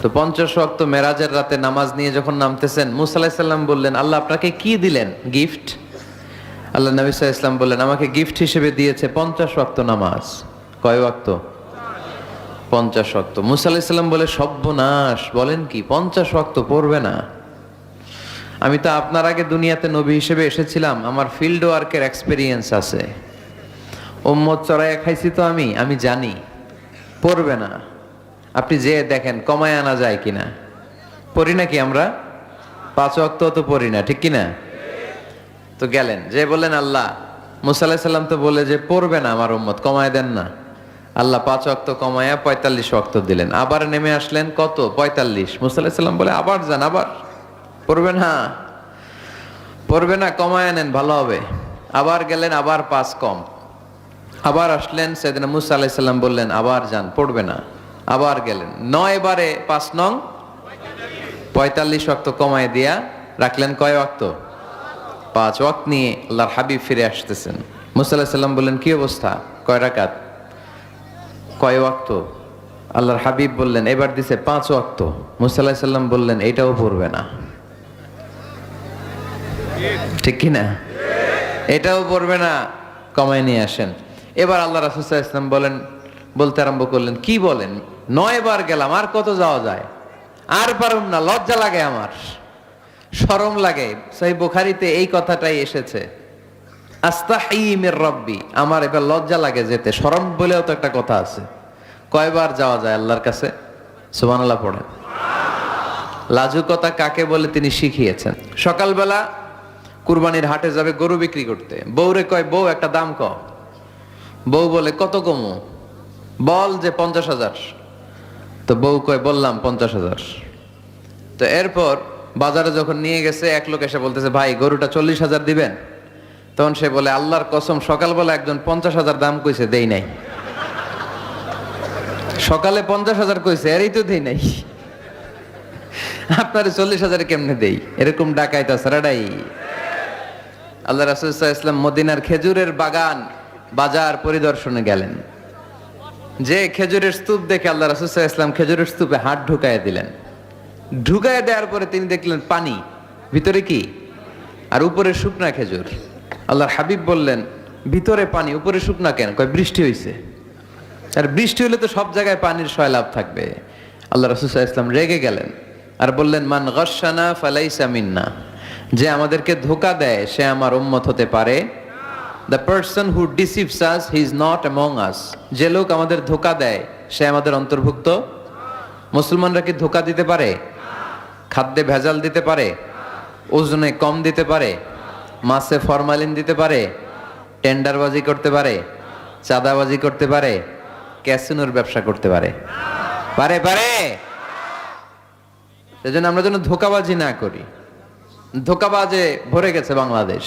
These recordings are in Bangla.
তো 50 ওয়াক্ত মেরাজের রাতে নামাজ নিয়ে যখন নামতেছেন, মুসা আলাইহিস সালাম বললেন, আল্লাহ আপনাকে কি দিলেন গিফট? আল্লাহ নবী সাল্লাল্লাহু আলাইহি ওয়াসাল্লাম বললেন, আমাকে গিফট হিসেবে দিয়েছে 50 ওয়াক্ত নামাজ। কয় ওয়াক্ত? 50 ওয়াক্ত। মুসা আলাইহিস সালাম বলে, সর্বনাশ, বলেন কি 50 ওয়াক্ত পড়বে না? আমি তো আপনার আগে দুনিয়াতে নবী হিসেবে এসেছিলাম, আমার ফিল্ড ওয়ার্কের এক্সপেরিয়েন্স আছে, উম্মত চড়াইয়া খাইছি তো আমি জানি পড়বে না। আপনি যে দেখেন কমায় আনা যায় কিনা। পড়ি নাকি আমরা? 5 ওয়াক্ত তো পড়ি না, ঠিক কিনা? তো গেলেন, যে বললেন, আল্লাহ মুসা আলাইহিস সালাম তো বলে যে পড়বে না আমার উম্মত, কমায় দেন না। আল্লাহ 5 ওয়াক্ত কমায়া 45 ওয়াক্ত দিলেন। আবার নেমে আসলেন, কত? 45। মুসা আলাইহিস সালাম বলে, আবার যান, আবার পড়বে না, পড়বে না, কমায় নেন, ভালো হবে। আবার গেলেন, আবার 5 কম। আবার আসলেন, সাইয়েদনা মুসা আলাইহিস সালাম বললেন, আবার যান, পড়বে না। আবার গেলেন, 9 বারে 5 নং 45 ওয়াক্ত কমায় দিয়া রাখলেন কয় ওয়াক্ত? 5 ওয়াক্ত নিয়ে আল্লাহর হাবিব ফিরে আসতেছেন। মুসা আলাইহিস সালাম বললেন, কি অবস্থা, কয় রাকাত, কয় ওয়াক্ত? আল্লাহর হাবিব বললেন, এবার দিছে 5 ওয়াক্ত। মুসা আলাইহিস সালাম বললেন, এটাও পড়বে না, ঠিক কিনা? এটাও পড়বে না, কমায় নিয়ে আসেন। এবার আল্লাহ রাসূল সাল্লাল্লাহু আলাইহি ওয়াসাল্লাম বলতে আরম্ভ করলেন, কি বলেন, 9 বার গেলাম, আর কত যাওয়া যায়? আর পারুম না, লজ্জা লাগে, আমার শরম লাগে। সহিহ বুখারীতে এই কথাটাই এসেছে, আস্তাহি মির রাব্বি, আমার এবার লজ্জা লাগে যেতে। শরম বলেও তো একটা কথা আছে। কয়বার যাওয়া যায় আল্লাহর কাছে? সুবহানাল্লাহ পড়েন। লাজুকতা কাকে বলে তিনি শিখিয়েছেন। সকালবেলা কুরবানির হাটে যাবে গরু বিক্রি করতে, বউরে কয়, বউ একটা দাম ক। বউ বলে, কত কমু? বল যে 50,000। তো বউ কয়, বললাম 50,000। তো এরপর বাজারে যখন নিয়ে গেছে, এক লোক এসে বলতেছে, ভাই গরুটা 40,000 দিবেন? তখন সে বলে, আল্লাহর কসম, সকালবেলা একজন 50,000 দাম কইছে, দেই নাই। সকালে 50,000 কইছে, এরই তো দেই নাই, আপনার 40,000 কেমনে দেই? এরকম ডাকাইতা সারাডাই। আল্লাহ রাসূল সাল্লাল্লাহু আলাইহি ওয়াসাল্লাম মদিনার খেজুরের বাগান বাজার পরিদর্শনে গেলেন। যে খেজুরের স্তূপ দেখে আল্লাহ রাসূল সাল্লাল্লাহু আলাইহি ওয়াসাল্লাম খেজুরের স্তূপে হাত ঢুকাইয়া দিলেন। ঢুকাইয়া দেওয়ার পরে তিনি দেখলেন পানি, ভিতরে কি? আর উপরে শুকনা খেজুর। আল্লাহর হাবিব বললেন, ভিতরে পানি, উপরে শুকনা কেন? কয়, বৃষ্টি হইছে। আর বৃষ্টি হলে তো সব জায়গায় পানির সয়লাভ থাকবে। আল্লাহ রাসূল সাল্লাল্লাহু আলাইহি ওয়াসাল্লাম রেগে গেলেন আর বললেন, মান গাশশানা ফালাইসা মিন্না, যে আমাদেরকে ধোঁকা দেয় সে আমার উম্মত হতে পারে। The person who deceives us, he is not among us. যে লোক আমাদের ধোঁকা দেয় সে আমাদের অন্তর্ভুক্ত। মুসলমানরা কি ধোঁকা দিতে পারে? খাদ্যে ভেজাল দিতে পারে? ওজনে কম দিতে পারে? মাছে ফরমালিন দিতে পারে? টেন্ডারবাজি করতে পারে? চাঁদাবাজি করতে পারে? ক্যাসিনোর ব্যবসা করতে পারে? পারে? পারে। সেজন্য আমরা যেন ধোঁকাবাজি না করি। ধোঁকাবাজে ভরে গেছে বাংলাদেশ।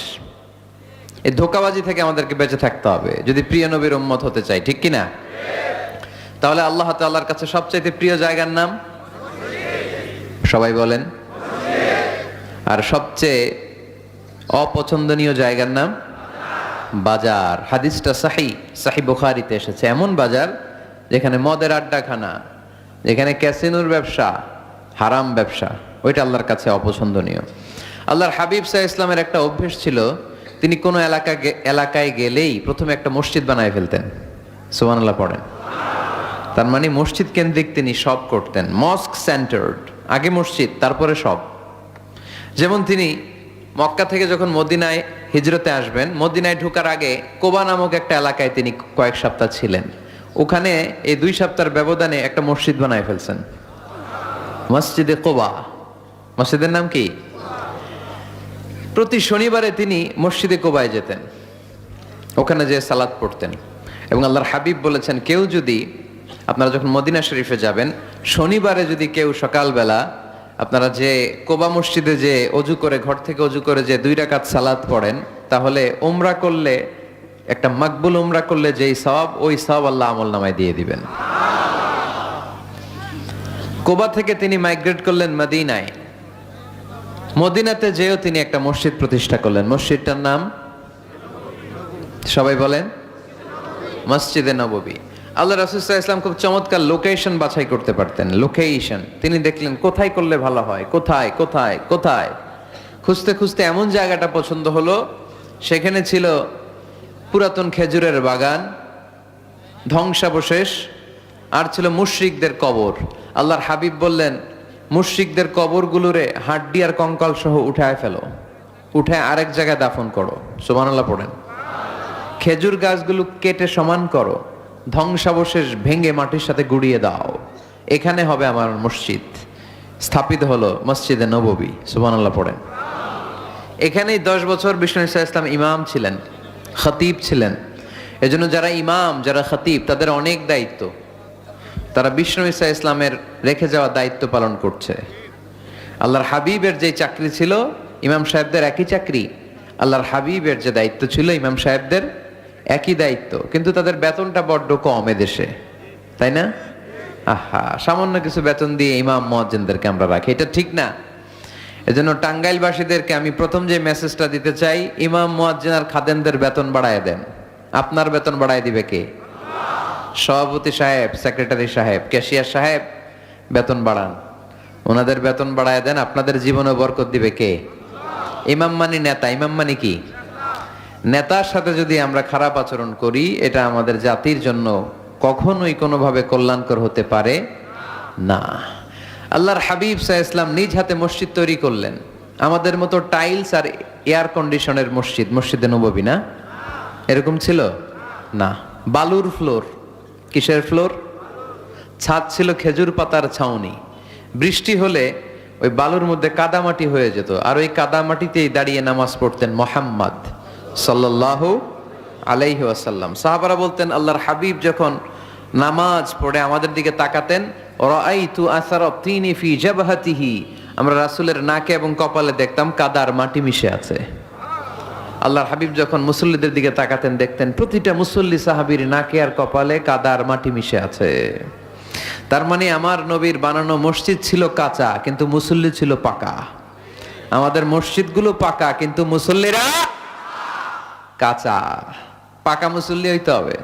এই ধোঁকাবাজি থেকে আমাদেরকে বেঁচে থাকতে হবে যদি প্রিয় নবীর উম্মত হতে চাই, ঠিক কিনা? তাহলে আল্লাহ তাআলার কাছে সবচাইতে প্রিয় জায়গার নাম? সবাই বলেন। আর সবচেয়ে অপছন্দনীয় জায়গার নাম? বাজার। হাদিসটা সহিহ বুখারীতে এসেছে। এমন বাজার যেখানে মদের আড্ডাখানা, যেখানে ক্যাসিনোর ব্যবসা, হারাম ব্যবসা, ওইটা আল্লাহর কাছে অপছন্দনীয়। আল্লাহর হাবিব সাল্লাল্লাহু আলাইহি ওয়াসাল্লামের একটা অভ্যেস ছিল, তিনি কোনো এলাকায় গেলেই প্রথমে একটা মসজিদ বানায় ফেলতেন। সুবহানাল্লাহ পড়েন। তার মানে মসজিদ কেন্দ্রিক তিনি সব করতেন, মস্ক সেন্টার্ড। আগে মসজিদ, তারপরে সব। যেমন তিনি মক্কা থেকে যখন মদিনায় হিজরতে আসবেন, মদিনায় ঢোকার আগে কোবা নামক একটা এলাকায় তিনি কয়েক সপ্তাহ ছিলেন। ওখানে এই 2 সপ্তাহের ব্যবধানে একটা মসজিদ বানায় ফেলছেন, মসজিদে কোবা। মসজিদের নাম কি? প্রতি শনিবারে তিনি মসজিদে কোবায় যেতেন, ওখানে যে সালাত পড়তেন। এবং আল্লাহর হাবিব বলেছেন, কেউ যদি, আপনারা যখন মদিনা শরীফে যাবেন, শনিবারে যদি কেউ সকালবেলা আপনারা যে কোবা মসজিদে যে অজু করে, ঘর থেকে অজু করে যে 2 রাকাত সালাত পড়েন, তাহলে উমরা করলে, একটা মাকবুল উমরা করলে যেই সওয়াব, ওই সওয়াব আল্লাহ আমলনামায় দিয়ে দিবেন। কোবা থেকে তিনি মাইগ্রেট করলেন মদিনায়। মদিনাতে যেও তিনি একটা মসজিদ প্রতিষ্ঠা করলেন। মসজিদটার নাম সবাই বলেন, মসজিদে নববী। আল্লাহ রাসূল সাল্লাল্লাহু আলাইহি ওয়াসাল্লাম খুব চমৎকার লোকেশন বাছাই করতে পারতেন। লোকেশন, তিনি দেখলেন কোথায় করলে ভালো হয়, কোথায় কোথায় কোথায়, খুঁজতে খুঁজতে এমন জায়গাটা পছন্দ হলো, সেখানে ছিল পুরাতন খেজুরের বাগান, ধ্বংসাবশেষ, আর ছিল মুশরিকদের কবর। আল্লাহর হাবিব বললেন, মুশরিকদের কবরগুলোরে হাড্ডি আর কঙ্কাল সহ উঠায় ফেলো, উঠে আরেক জায়গায় দাফন করো। সুবহানাল্লাহ পড়েন। খেজুর গাছগুলো কেটে সমান করো, ধ্বংসাবশেষ ভেঙে মাটির সাথে গুড়িয়ে দাও, এখানে হবে আমার মসজিদ। স্থাপিত হলো মসজিদে নববী। সুবহানাল্লাহ পড়েন। এখানেই 10 বছর বিষ্ণু ইসলাম ইমাম ছিলেন, খতিব ছিলেন। এজন্য যারা ইমাম, যারা খতিব, তাদের অনেক দায়িত্ব। তারা বিষ্ণু ইসলামের রেখে যাওয়া দায়িত্ব পালন করছে। আল্লাহর হাবিবের যে চাকরি ছিল, ইমাম সাহেবদের একই চাকরি। আল্লাহর হাবিবের যে দায়িত্ব ছিল, ইমাম সাহেবদের একই দায়িত্ব, কিন্তু তাদের বেতনটা বড্ড কম এদেশে, তাই না? আহা, সামান্য কিছু বেতন দিয়ে ইমাম মুয়াজ্জিনদেরকে আমরা রাখি, এটা ঠিক না। এজন্য টাঙ্গাইলবাসীদেরকে আমি প্রথম যে মেসেজটা দিতে চাই, ইমাম মুয়াজ্জিন আর খাদেমদের বেতন বাড়ায় দেন। আপনার বেতন বাড়ায় দিবে কে? সভাপতি সাহেব, সেক্রেটারি সাহেব, ক্যাশিয়ার সাহেব, বেতন বাড়ান, ওনাদের বেতন বাড়ায় দেন। আপনাদের জীবনে বরকত দিবে কে? ইমাম মানি নেতা। ইমাম মানি কি? নেতার সাথে যদি আমরা খারাপ আচরণ করি, এটা আমাদের জাতির জন্য কখনোই কোনোভাবে কল্যাণকর হতে পারে না। আল্লাহর হাবিব সাল্লাল্লাহু আলাইহি ওয়াসাল্লাম নিজ হাতে মসজিদ তৈরি করলেন। আমাদের মতো টাইলস আর এয়ার কন্ডিশনের মসজিদ, মসজিদে নববী না, এরকম ছিল না। বালুর ফ্লোর। কিসের ফ্লোর? ছাদ ছিল খেজুর পাতার ছাউনি। বৃষ্টি হলে ওই বালুর মধ্যে কাদামাটি হয়ে যেত, আর ওই কাদামাটিতেই দাঁড়িয়ে নামাজ পড়তেন মুহাম্মদ সাল্লাল্লাহু আলাইহি ওয়াসাল্লাম। সাহাবারা বলতেন, আল্লাহর হাবিব যখন নামাজ পড়ে আমাদের দিকে তাকাতেন, রাআইতু আসারা তিনি ফি জাবহাতিহি, আমরা রাসূলের নাকে এবং কপালে দেখতাম কাদার মাটি মিশে আছে। আল্লাহর হাবিব যখন মুসল্লিদের দিকে তাকাতেন, দেখতেন প্রতিটা মুসল্লি সাহাবীর নাকে আর কপালে কাদার মাটি মিশে আছে। তার মানে আমার নবীর বানানো মসজিদ ছিল কাঁচা, কিন্তু মুসল্লি ছিল পাকা। আমাদের মসজিদগুলো পাকা, কিন্তু মুসল্লিরা কাঁচা। পাকা মুসল্লি হইতে হবে,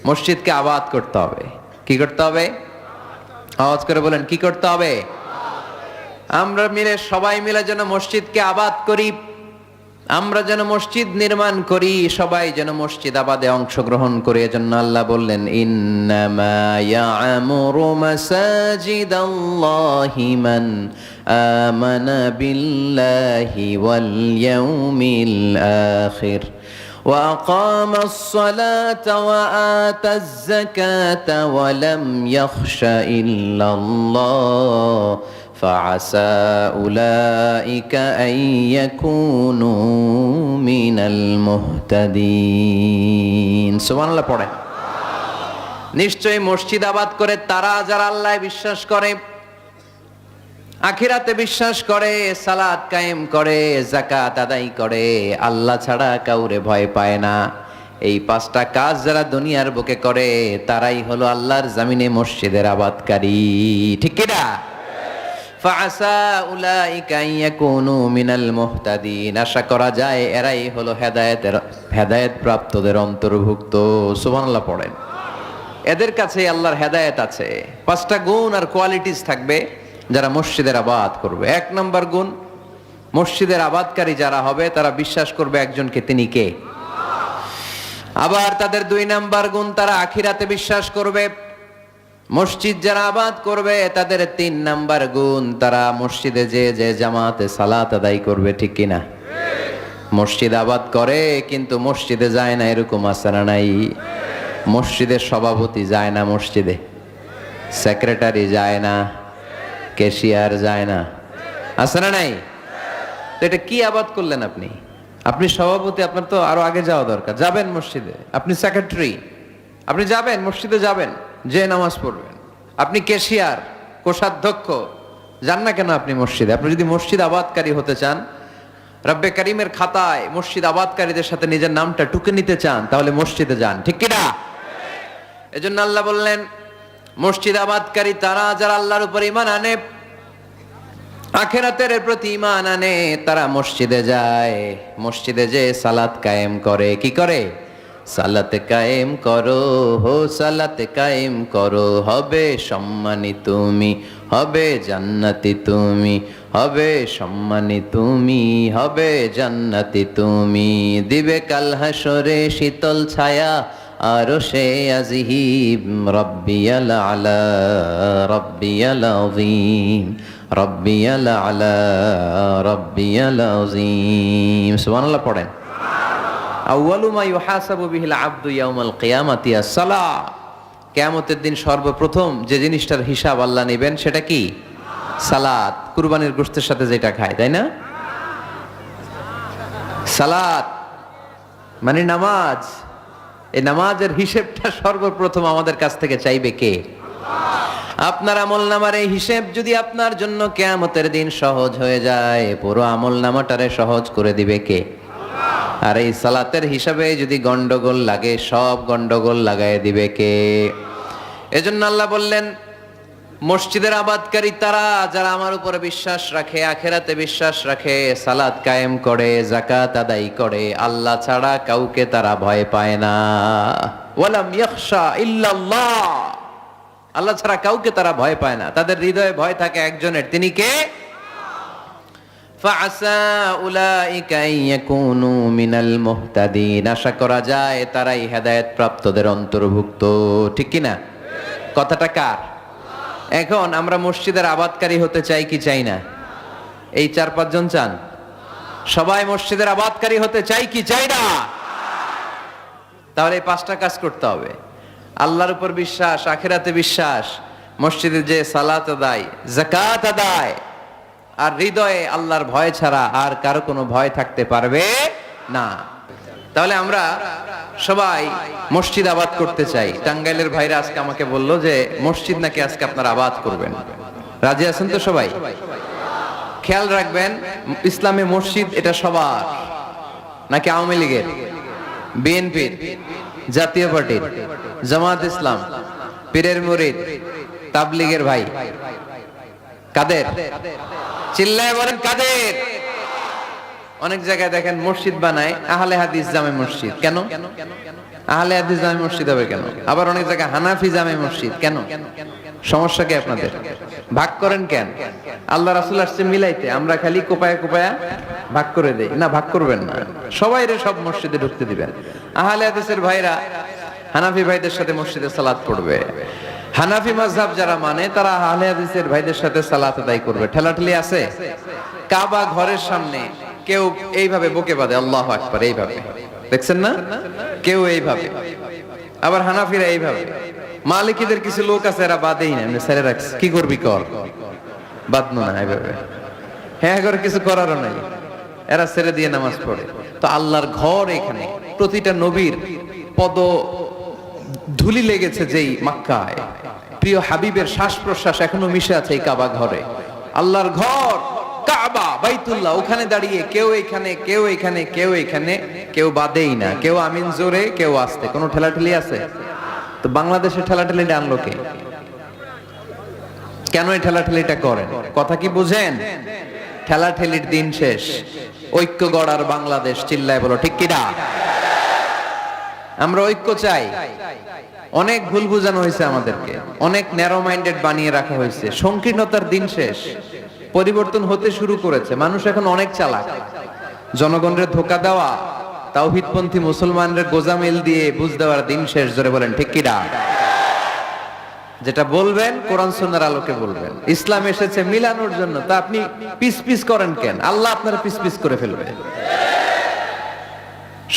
মসজিদকে আবাদ করতে হবে। কি করতে হবে? আওয়াজ করে বলেন, কি করতে হবে? আমরা মিলে, সবাই মিলে যেন মসজিদকে আবাদ করি, আমরা যেন মসজিদ নির্মাণ করি, সবাই যেন মসজিদ আবাদে অংশগ্রহণ করে। এজন্য আল্লাহ বললেন, ইন্নামা ইয়া'মুরু মাসাজিদাল্লাহি মান আমানা বিল্লাহি ওয়াল ইয়াউমিল আখির ওয়া আকামাস সালাতা ওয়া আতাজ যাকাতা ওয়া লাম ইয়াখশা ইল্লাল্লাহ فعسى أولئك أن يكونوا من المهتدين সুবহান আল্লাহ পড়েন। নিশ্চয়ই মসজিদ আবাদ করে তারা যারা আল্লাহয় বিশ্বাস করে, আখিরাতে বিশ্বাস করে, সালাত কায়েম করে, যাকাত আদায় করে, আল্লাহ ছাড়া কাউরে ভয় পায় না। এই 5টা কাজ যারা দুনিয়ার বুকে করে, তারাই হলো আল্লাহর জমিনে মসজিদের আবাদকারী। ঠিক কি না? ফাআসা উলাইকা আন ইয়াকুনু মিনাল মুহতাদিন, আশা করা যায় এরাই হলো হেদায়েত প্রাপ্তদের অন্তর্ভুক্ত। সুবহানাল্লাহ পড়েন। এদের কাছে আল্লাহর হেদায়েত আছে। 5টা গুণ আর কোয়ালিটিস থাকবে যারা মসজিদের আবাদ করবে। 1 নম্বর গুণ, মসজিদের আবাদকারী যারা হবে তারা বিশ্বাস করবে একজনকে, তিনি কে? আবার তাদের 2 নম্বর গুণ, তারা আখিরাতে বিশ্বাস করবে। মসজিদ যারা আবাদ করবে তাদের 3 নাম্বার গুণ, তারা মসজিদে যে জামাতে সালাত আদায় করবে। ঠিক কিনা? মসজিদ আবাদ করে কিন্তু মসজিদে যায় না, এরকম আছে না নাই? মসজিদের সভাপতি যায় না মসজিদে, সেক্রেটারি যায় না, ক্যাশিয়ার যায় না, আছে না নাই? তো এটা কি আবাদ করলেন আপনি? আপনি সভাপতি, আপনার তো আরো আগে যাওয়া দরকার। যাবেন মসজিদে, আপনি সেক্রেটারি, আপনি যাবেন মসজিদে, যাবেন যে নামাজ পড়বেন। আপনি ক্যাশিয়ার, কোষাধ্যক্ষ, যান না কেন আপনি মসজিদে? আপনি যদি মসজিদ আবাদকারী হতে চান, রব্বে কারিমের খাতায় মসজিদ আবাদকারীদের সাথে নিজের নামটা টুকে নিতে চান, তাহলে মসজিদে যান। ঠিক কিনা? এজন্য আল্লাহ বললেন, মসজিদ আবাদকারী তারা যারা আল্লাহর উপর ঈমান আনে, আখিরাতের প্রতি ঈমান আনে, তারা মসজিদে যায়, মসজিদে যে সালাত কায়েম করে। কি করে? সালাত কায়েম করো, হো সালাত কায়েম করো, হবে সম্মানী তুমি, হবে জান্নাতি তুমি, হবে সম্মানী তুমি, হবে জান্নাতি তুমি। দিবে কাল হাসরে শীতল ছায়া আরশে আজিম, রব্বিয়াল আলা রব্বিয়াল আযীম, রব্বিয়াল আলা রব্বিয়াল আযীম। সুবহানাল্লাহ পড়েন। আউয়ালু মা ইউহাসাবু বিহিল আবদু ইয়াউমাল কিয়ামাতি আস-সালাহ। কিয়ামতের দিন সর্বপ্রথম যে জিনিসটার হিসাব আল্লাহ নেবেন সেটা কি? সালাত। কুরবানির গোশতের সাথে যেটা খায়, তাই না? সালাত মানে নামাজ। এই নামাজের হিসেবটা সর্বপ্রথম আমাদের কাছ থেকে চাইবে কে? আপনার আমলনামার এই হিসেব যদি আপনার জন্য কিয়ামতের দিন সহজ হয়ে যায়, পুরো আমলনামাটারে সহজ করে দিবে কে? আর এই সালাতের হিসাবে যদি গন্ডগোল লাগে, সব গন্ডগোল লাগায় দিবে কে? এজন্য আল্লাহ বললেন, মসজিদের আবাদকারী তারা যারা আমার উপরে বিশ্বাস রাখে, আখেরাতে বিশ্বাস রাখে, সালাত কায়েম করে, যাকাত আদায় করে, আল্লাহ ছাড়া কাউকে তারা ভয় পায় না। ওয়ালাম ইয়াখশা ইল্লাল্লাহ, আল্লাহ ছাড়া কাউকে তারা ভয় পায় না। তাদের হৃদয়ে ভয় থাকে একজনের, তিনি কে? ফাআসা উলাইকা ইয়াকুনু মিনাল মুহতাদিন, আশা করা যায় তারাই হেদায়েত প্রাপ্তদের অন্তর্ভুক্ত। ঠিক কি না? কথাটা কার? এখন আমরা মসজিদের আবাদকারী হতে চাই কি চাই না? এই 4-5 জন চান? সবাই মসজিদের আবাদকারী হতে চাই কি চাই না? তাহলে এই 5টা কাজ করতে হবে। আল্লাহর উপর বিশ্বাস, আখিরাতে বিশ্বাস, মসজিদে যে সালাত আদায়, যাকাত আদায়, আর হৃদয়ে আল্লাহর ভয় ছাড়া আর কারো কোনো ভয় থাকতে পারবে না। তাহলে আমরা সবাই মসজিদ আবাদ করতে চাই। টাঙ্গাইলের ভাইরা আজকে আমাকে বললো যে মসজিদ নাকি আজকে আপনারা আবাদ করবেন। রাজি আছেন তো সবাই? খেয়াল রাখবেন, ইসলামে মসজিদ এটা সবার নাকি আওয়ামী লীগের, বিএনপির, জাতীয় পার্টির, জামাত ইসলাম, পীরের মুরিদ, তাবলীগের ভাই? কাদের? চিল্লায় বলেন কাদের? অনেক জায়গায় দেখেন মসজিদ বানায় আহলে হাদিস জামে মসজিদ। কেন আহলে হাদিস জামে মসজিদ হবে কেন? আবার অনেক জায়গায় হানাফি জামে মসজিদ। কেন? সমস্যা কি আপনাদের? ভাগ করেন কেন? আল্লাহ রাসূল আসছে মিলাইতে, আমরা খালি কোপায়া কোপায়া ভাগ করে দেই। না, ভাগ করবেন না, সবাইরে সব মসজিদে ঢুকতে দিবেন। আহলে হাদিসের ভাইরা হানাফি ভাইদের সাথে মসজিদে সালাত পড়বে। হানাফি মাযহাব যারা মানে তারা আহলে হাদিসের ভাইদের সাথে সালাত আদায় করবে। ঠেলাঠেলি আছে? কাবা ঘরের সামনে কেউ এইভাবে বুকে বাঁধে, আল্লাহু আকবার, এইভাবে দেখছেন না? কেউ এইভাবে, আবার হানাফিরা এইভাবে। মালিকিদের কিছু লোক আছে এরা বাঁধেই না, এমনি ছেড়ে রাখছে। কি করবি কর, বাঁধনো না এইভাবে। হ্যাঁ, করে কিছু করারও নাই, এরা ছেড়ে দিয়ে নামাজ পড়ে। তো আল্লাহর ঘর এখানে, প্রতিটা নবীর পদ ধুলি লেগেছে যেই মক্কায়, প্রিয় হাবিবের শ্বাস প্রশ্বাস এখনো মিশে আছে এই কাবা ঘরে। আল্লাহর ঘর কাবা বাইতুল্লাহ, ওখানে দাঁড়িয়ে কেউ এখানে, কেউ এখানে, কেউ এখানে, কেউ বাদেই না, কেউ আমিন জোরে, কেউ আস্তে। কোনো ঠেলাঠেলি আছে? তো বাংলাদেশে ঠেলাঠেলিটা আনলো কে? কেন এই ঠেলাঠেলিটা করেন? কথা কি বুঝেন? ঠেলাঠেলির দিন শেষ, ঐক্য গড়ার বাংলাদেশ। চিল্লায় বলো ঠিক কিনা? আমরা ঐক্য চাই। অনেক ভুল বুঝানো হয়েছে আমাদেরকে, অনেক ন্যারো মাইন্ডেড বানিয়ে রাখা হয়েছে। সংকীর্ণতার দিন শেষ, পরিবর্তন হতে শুরু করেছে। মানুষ এখন অনেক চালাক। জনগণের ধোকা দেওয়া, তাওহীদপন্থী মুসলমানদের গোজামিল দিয়ে বুঝ দেওয়ার দিন শেষ। জোরে বলেন ঠিক কিনা? যেটা বলবেন কোরআন সুন্নাহর আলোকে বলবেন। ইসলাম এসেছে মিলানোর জন্য, তা আপনি পিস পিস করেন কেন? আল্লাহ আপনারা পিস পিস করে ফেলবে।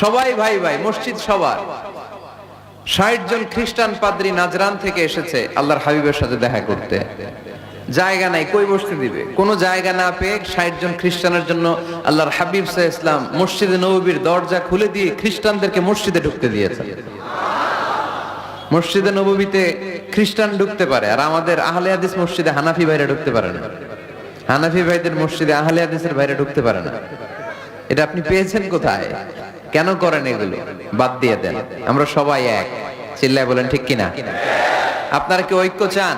সবাই ভাই ভাই, মসজিদ সবার। 60 জন খ্রিস্টান পাদ্রী নাজরান থেকে এসেছে আল্লাহর হাবিবের সাথে দেখা করতে। জায়গা নাই, কই বসতে দিবে? কোনো জায়গা না পেয়ে 60 জন খ্রিস্টানের জন্য আল্লাহর হাবিব সাল্লাল্লাহু আলাইহি ওয়াসাল্লাম মসজিদে নববীর দরজা খুলে দিয়ে খ্রিস্টানদেরকে মসজিদে ঢুকতে দিয়েছেন। মসজিদে নববীতে খ্রিস্টান ঢুকতে পারে, আর আমাদের আহলে হাদিস মসজিদে হানাফি ভাইরা ঢুকতে পারে না। হানাফি ভাইদের মসজিদে আহলে হাদিসের ভাইরা ঢুকতে পারে না। এটা আপনি পেয়েছেন কোথায়? কেন করেন এগুলো? বাদ দিয়ে দেন। আমরা সবাই এক। চিল্লায় বলেন ঠিক কিনা? আপনারা কি ঐক্য চান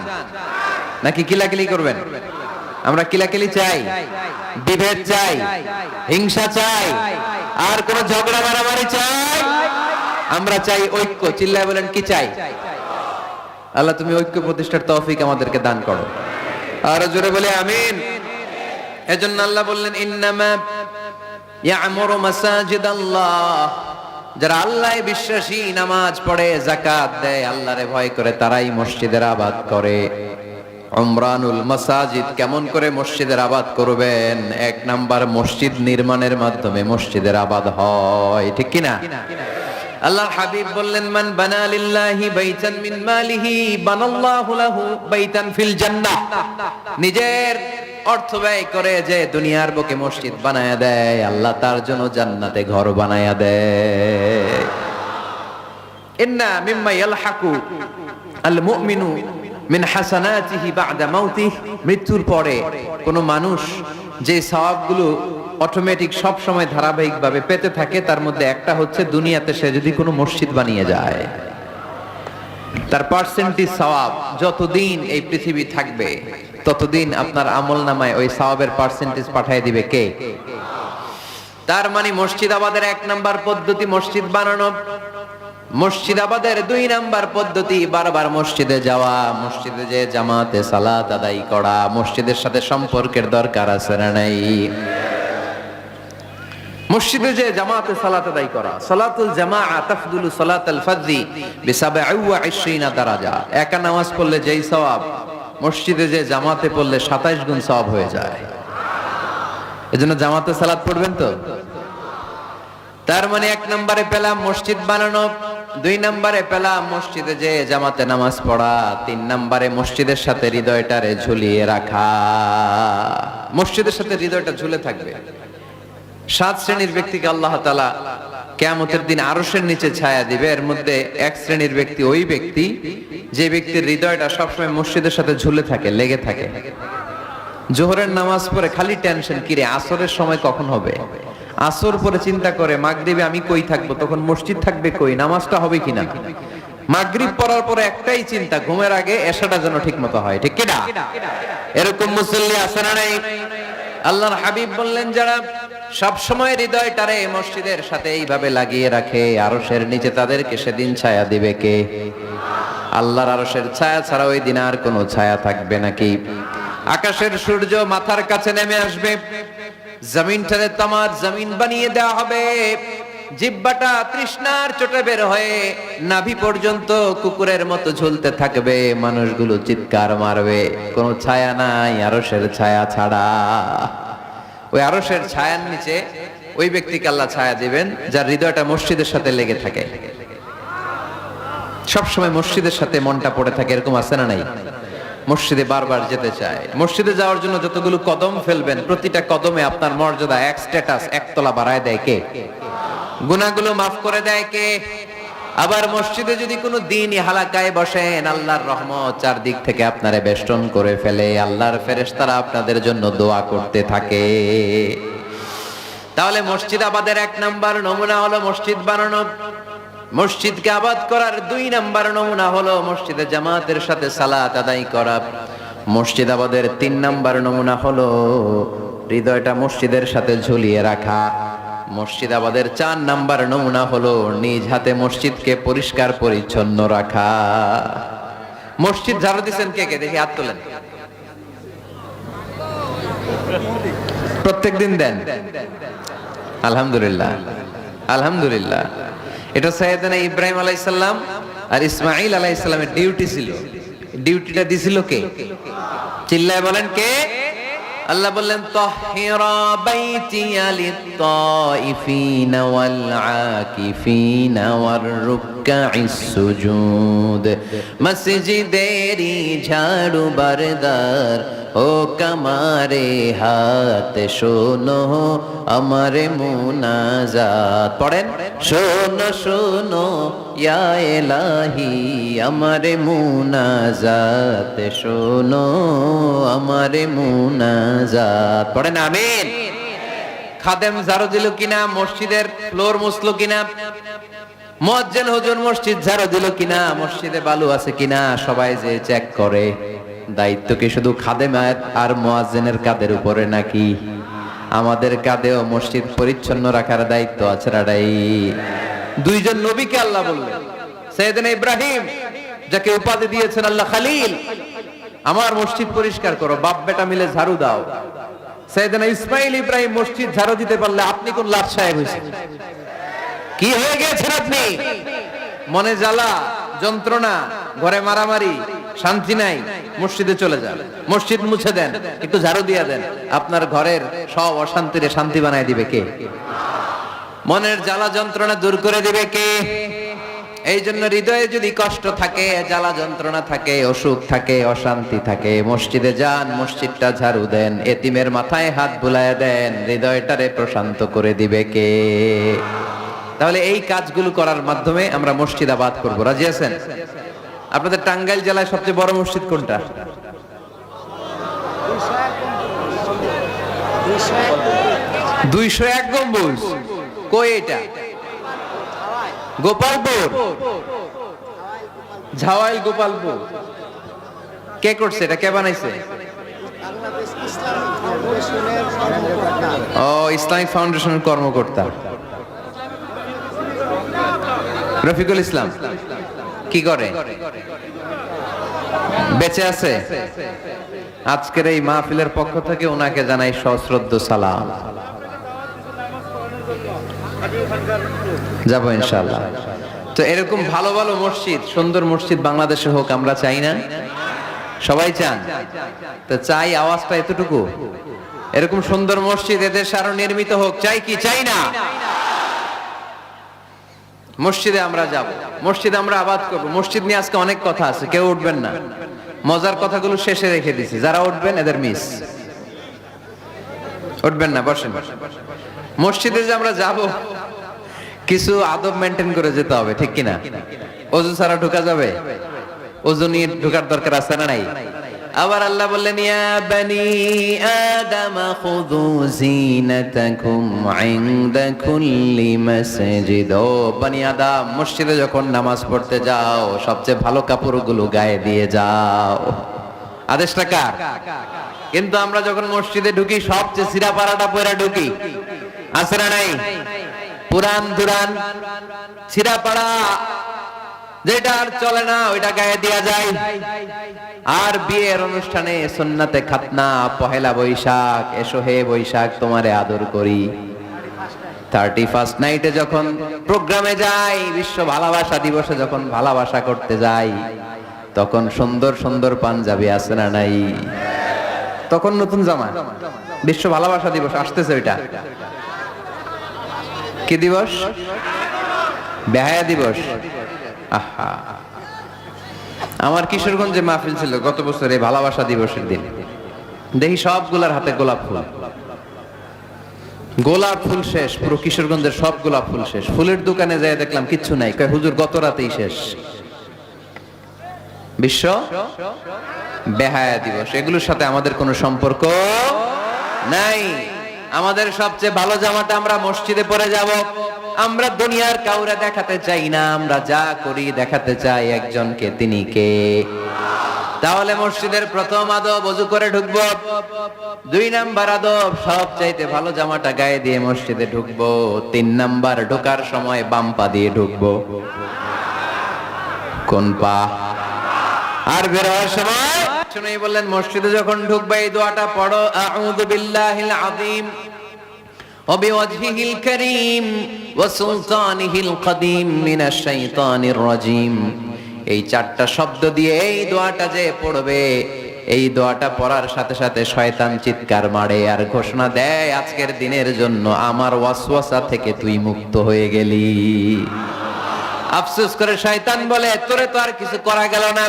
নাকি কিলাকিলি করবেন? আমরা কিলাকিলি চাই, বিভেদ চাই, হিংসা চাই, আর কোন ঝগড়া মারামারি চাই? আমরা চাই ঐক্য, চিল্লায় বলেন কি চাই? আল্লাহ তুমি ঐক্য প্রতিষ্ঠার তৌফিক আমাদেরকে দান করো, আর জোরে বলে আমিন। এজন্য আল্লাহ বললেন ইন্নামা ইয়ামুরু মাসাজিদাল্লাহ, যারা আল্লাহ বিশ্বাসী, নামাজ পড়ে, যাকাত দেয়, আল্লাহরে ভয় করে, তারাই মসজিদের আবাদ করে। উমরানুল মাসাজিদ, কেমন করে মসজিদের আবাদ করবেন? এক নাম্বার, মসজিদ নির্মাণের মাধ্যমে মসজিদের আবাদ হয়, ঠিক কি না? আল্লাহর হাবিব বললেন মান বানা লিল্লাহি বাইতান মিন মালিহি বানাল্লাহু লাহু বাইতান ফিল জান্নাহ। নিজের অর্থ ব্যয় করে যে দুনিয়ার বুকে মসজিদ বানায়া দেয়, আল্লাহ তার জন্য জান্নাতে ঘর বানায়া দেয়। ইন্না মিম্মা ইয়ালহাকু আল মুমিনু মিন হাসানাতিহি বা'দা মাউতিহি, মৃত্যুর পরে কোন মানুষ যে সওয়াবগুলো অটোমেটিক সব সময় ধারাবাহিকভাবে পেতে থাকে, তার মধ্যে একটা হচ্ছে দুনিয়াতে সে যদি কোনো মসজিদ বানিয়ে যায়, তার পার্সেন্টেজ সওয়াব যতদিন এই পৃথিবী থাকবে ততদিন আপনার আমলনামায় ওই সওয়াবের পার্সেন্টেজ পাঠিয়ে দিবে কে? তার মানে মসজিদ আবাদের এক নাম্বার পদ্ধতি মসজিদ বানানো, মসজিদ আবাদের দুই নাম্বার পদ্ধতি বারবার মসজিদে যাওয়া, মসজিদে যে জামাতে সালাত আদায় করা। মসজিদের সাথে সম্পর্কের দরকার আছে না নাই? মসজিদে যে জামাতে সালাত আদায় করা, সালাতুল জামাআ তাফদুলু সালাতাল ফাজরি বি27 দারাজা। একা নামাজ পড়লে যেই সওয়াব, মসজিদে যে জামাতে পড়লে 27 গুণ সওয়াব হয়ে যায়। এজন্য জামাতে সালাত পড়বেন তো। তার মানে এক নম্বরে পেলাম মসজিদ বানানো, দুই নম্বরে পেলাম মসজিদে যে জামাতে নামাজ পড়া, তিন নম্বরে মসজিদের সাথে হৃদয়টারে ঝুলিয়ে রাখা। মসজিদের সাথে হৃদয়টা ঝুলে থাকবে। 7 শ্রেণীর ব্যক্তিকে আল্লাহ তাআলা কিয়ামতের দিন আরশের নিচে ছায়া দিবে। এর মধ্যে এক শ্রেণীর ব্যক্তি ওই ব্যক্তি যে ব্যক্তির হৃদয়টা সবসময় মসজিদের সাথে ঝুলে থাকে, লেগে থাকে। জোহরের নামাজ পড়ে খালি টেনশন, কিরে আসরের সময় কখন হবে। আসর পরে চিন্তা করে মাগরিবে আমি কই থাকবো, তখন মসজিদ থাকবে কই, নামাজটা হবে কিনা। মাগরিব পড়ার পরে একটাই চিন্তা, ঘুমের আগে এশাটা যেন ঠিক মতো হয়, ঠিক কিনা? এরকম মুসল্লি আছে না নাই? আল্লাহর হাবিব বললেন যারা সব সময় হৃদয়টারে মসজিদের সাথে এইভাবে লাগিয়ে রাখে, আরশের নিচে তাদেরকে সেদিন ছায়া দিবে কে? আল্লাহর আরশের ছায়া ছাড়া ওই দিন আর কোনো ছায়া থাকবে নাকি? আকাশের সূর্য মাথার কাছে নেমে আসবে, জমিনটারে তামার জমিন বানিয়ে দেওয়া হবে, জিহ্বাটা তৃষ্ণার চোটে বের হয়ে নাভি পর্যন্ত কুকুরের মতো ঝুলতে থাকবে। মানুষগুলো চিৎকার মারবে, কোনো ছায়া নাই আরশের ছায়া ছাড়া। ওই আরশের ছায়ার নিচে ওই ব্যক্তিকে আল্লাহ ছায়া দিবেন যার হৃদয়টা মসজিদের সাথে লেগে থাকে, সবসময় মসজিদের সাথে মনটা পড়ে থাকে। এরকম আছে না নাই? মসজিদে বারবার যেতে চায়। মসজিদে যাওয়ার জন্য যতগুলো কদম ফেলবেন, প্রতিটা কদমে আপনার মর্যাদা এক স্ট্যাটাস, এক তলা বাড়ায় দেয় কে? গুনাহগুলো মাফ করে দেয় কে? আবার মসজিদে যদি কোনো দ্বীনি হালাকায় বসেন, আল্লাহর রহমত চারদিক থেকে আপনারে বেষ্টন করে ফেলে, আল্লাহর ফেরেশতারা আপনাদের জন্য দোয়া করতে থাকে। তাহলে মসজিদ আবাদের এক নাম্বার নমুনা হলো মসজিদ বানানো। মসজিদকে আবাদ করার দুই নাম্বার নমুনা হলো মসজিদে জামাতের সাথে সালাত আদায় করা। মসজিদ আবাদের 3 নাম্বার নমুনা হলো হৃদয়টা মসজিদের সাথে ঝুলিয়ে রাখা। মসজিদ আবাদের 4 নাম্বার নমুনা হলো নিজ হাতে মসজিদকে পরিষ্কার পরিচ্ছন্ন রাখা। মসজিদ ঝাড়ু দিচ্ছেন কে কে? দেখি হাত তোলেন। প্রত্যেকদিন দেন? আলহামদুলিল্লাহ, আলহামদুলিল্লাহ। এটা সাইয়েদনা ইব্রাহিম আলাইহিস সালাম আর ইসমাঈল আলাইহিস সালামের ডিউটি ছিল। ডিউটিটা দিছিল কে? চিল্লায় বলেন কে? আল্লাহ বললেন তাহিরা বাইতিয়া লিত-তাইফিনা ওয়াল আকিফিনা ওয়ার রুকআইস সুজুদ। মসজিদেরি ঝাড়ু বারদার ও কামারে হাত, শোনো আমারে মুনাজাত। পড়েন, শোনো শোনো ইয়া ইলাহি আমারে মুনাজাত, শোনো আমারে মুনাজাত। পড়েন আমিন। খাদেম ঝাড়ু দিল কিনা? মসজিদের ফ্লোর মুছলো কিনা? মুয়াজ্জিন হুজুর মসজিদ ঝাড়ু দিল কিনা? মসজিদে বালু আছে কিনা? সবাই যে চেক করে। দায়িত্ব কি শুধু খাদেম আর মুয়াজ্জিনের কাঁধের উপরে নাকি আমাদের কাঁধেও মসজিদ পরিচ্ছন্ন রাখার দায়িত্ব আছে? দুইজন নবীকে আল্লাহ বললেন। সাইয়েদনা ইব্রাহিম, যাকে উপাধি দিয়েছেন আল্লাহ খালিল, আমার মসজিদ পরিষ্কার করো, বাপ বেটা মিলে ঝাড়ু দাও। সাইয়েদনা ইসমাইল ইব্রাহিম মসজিদ ঝাড়ু দিতে পারলে আপনি কোন লাট সাহেব হয়েছেন? কি হয়ে গেছেন আপনি? মনে জ্বালা, যন্ত্রণা, ঘরে মারামারি, শান্তি নাই, মসজিদে চলে যান, মসজিদ মুছে দেন, একটু ঝাড়ু দিয়ে দেন, আপনার ঘরের সব অশান্তিরে শান্তি বানায় দিবে কে? মনের জ্বালা যন্ত্রণা দূর করে দিবে কে? এই জন্য হৃদয়ে যদি কষ্ট থাকে, জ্বালা যন্ত্রণা থাকে, অসুখ থাকে, অশান্তি থাকে, মসজিদে যান, মসজিদটা ঝাড়ু দেন, এতিমের মাথায় হাত বুলায় দেন, হৃদয়টারে প্রশান্ত করে দিবে কে? তাহলে এই কাজগুলো করার মাধ্যমে আমরা মসজিদ আবাদ করব। রাজি আছেন? আপনাদের টাঙ্গাইল জেলায় সবচেয়ে বড় মসজিদ কোনটা? 201 গম্বুজ। কই এটা? গোপালপুর, ঝাওয়াইল গোপালপুর। কে করছে এটা? কে বানাইছে? ও, ইসলামিক ফাউন্ডেশনের কর্মকর্তা রফিকুল ইসলাম। কি করে? বেঁচে আছে? আজকের এই মাহফিলের পক্ষ থেকে ওনাকে জানাই সশ্রদ্ধ সালাম। যাবো ইনশাআল্লাহ। তো এরকম ভালো ভালো মসজিদ, সুন্দর মসজিদ বাংলাদেশে হোক, আমরা চাই না? সবাই চান? তো চাই, আওয়াজটা এতটুকু। এরকম সুন্দর মসজিদ এদেশে আরো নির্মিত হোক, চাই কি চাই না? মসজিদে আমরা যাব, মসজিদে আমরা আবাদ করব। মসজিদ নিয়ে আজকে অনেক কথা আছে, কেউ উঠবেন না, মজার কথাগুলো শেষে রেখে দিছি। যারা উঠবেন এদের মিস। উঠবেন না, বসেন। মসজিদে যে আমরা যাব, কিছু আদব মেনটেন করে যেতে হবে, ঠিক কিনা? ওযু ছাড়া ঢোকা যাবে? ওযু নিয়ে ঢোকার দরকার আছে না নাই? আবার আল্লাহ বললেন, ইয়া বানি আদম খুযু যিনাতাকুম ইনদা কুল্লি মাসজিদ। ও বনি আদম, মসজিদে যখন নামাজ পড়তে যাও, সবচেয়ে ভালো কাপড়গুলো গায়ে দিয়ে যাও। আদেশটা কার? কিন্তু আমরা যখন মসজিদে ঢুকি, সবচেয়ে সিরা পাড়াটা পরে ঢুকি, আছে না নাই? পুরান দুরান ছিঁড়া পাড়া, যেটা আর চলে না ওইটা গায়ে দেয়া যায়। আর বিয়ের অনুষ্ঠানে, সুন্নাতে খাতনা, পহেলা বৈশাখ, এসো হে বৈশাখ তোমারে আদর করি, 31st নাইটে যখন প্রোগ্রামে যাই, বিশ্ব ভালোবাসা দিবসে যখন ভালোবাসা করতে যাই, তখন সুন্দর সুন্দর পাঞ্জাবি আছে না নাই? তখন নতুন জামা। বিশ্ব ভালোবাসা দিবস আসতেছে, ওইটা কি দিবস? বেহায়া দিবস। আহা, আমার কিশোরগঞ্জে মাহফিল ছিল গত বছর এই ভালোবাসা দিবসের দিন। দেখি সবগুলার হাতে গোলাপ ফুল। গোলাপ ফুল শেষ, পুরো কিশোরগঞ্জের সব গোলাপ ফুল শেষ। ফুলের দোকানে যাই দেখলাম কিচ্ছু নাই, কয় হুজুর গত রাতেই শেষ। বিশ্ব বেহায়া দিবস, এগুলোর সাথে আমাদের কোনো সম্পর্ক নাই। আমাদের সবচেয়ে ভালো জামাটা আমরা মসজিদে পরে যাব। আমরা দুনিয়ার কাউরে দেখাতে চাই না, আমরা যা করি দেখাতে চাই একজনকে, তিনি কে? তাহলে মসজিদের প্রথম আদব, ওযু করে ঢুকবো। 2 নাম্বার আদব, সবচাইতে ভালো জামাটা গায়ে দিয়ে মসজিদে ঢুকবো। 3 নাম্বার, ঢোকার সময় বাম পা দিয়ে ঢুকবো। কোন পা? আর বের হওয়ার সময় শুনেই বললেন, মসজিদে যখন ঢুকবে এই দোয়াটা পড়ো, আউযু বিল্লাহিল আযীম ওয়া বিওয়াজহিল কারীম ওয়া সুলতানিহিল কদীম মিনাশ শাইতানির রাজীম। এই 4টা শব্দ দিয়ে এই দোয়াটা যে পড়বে, এই দোয়াটা পড়ার সাথে সাথে শয়তান চিৎকার মারে আর ঘোষণা দেয়, আজকের দিনের জন্য আমার ওয়াসওয়াসা থেকে তুই মুক্ত হয়ে গেলি। আফসোস করে শয়তান বলে, তোরে তো আর কিছু করা গেল না,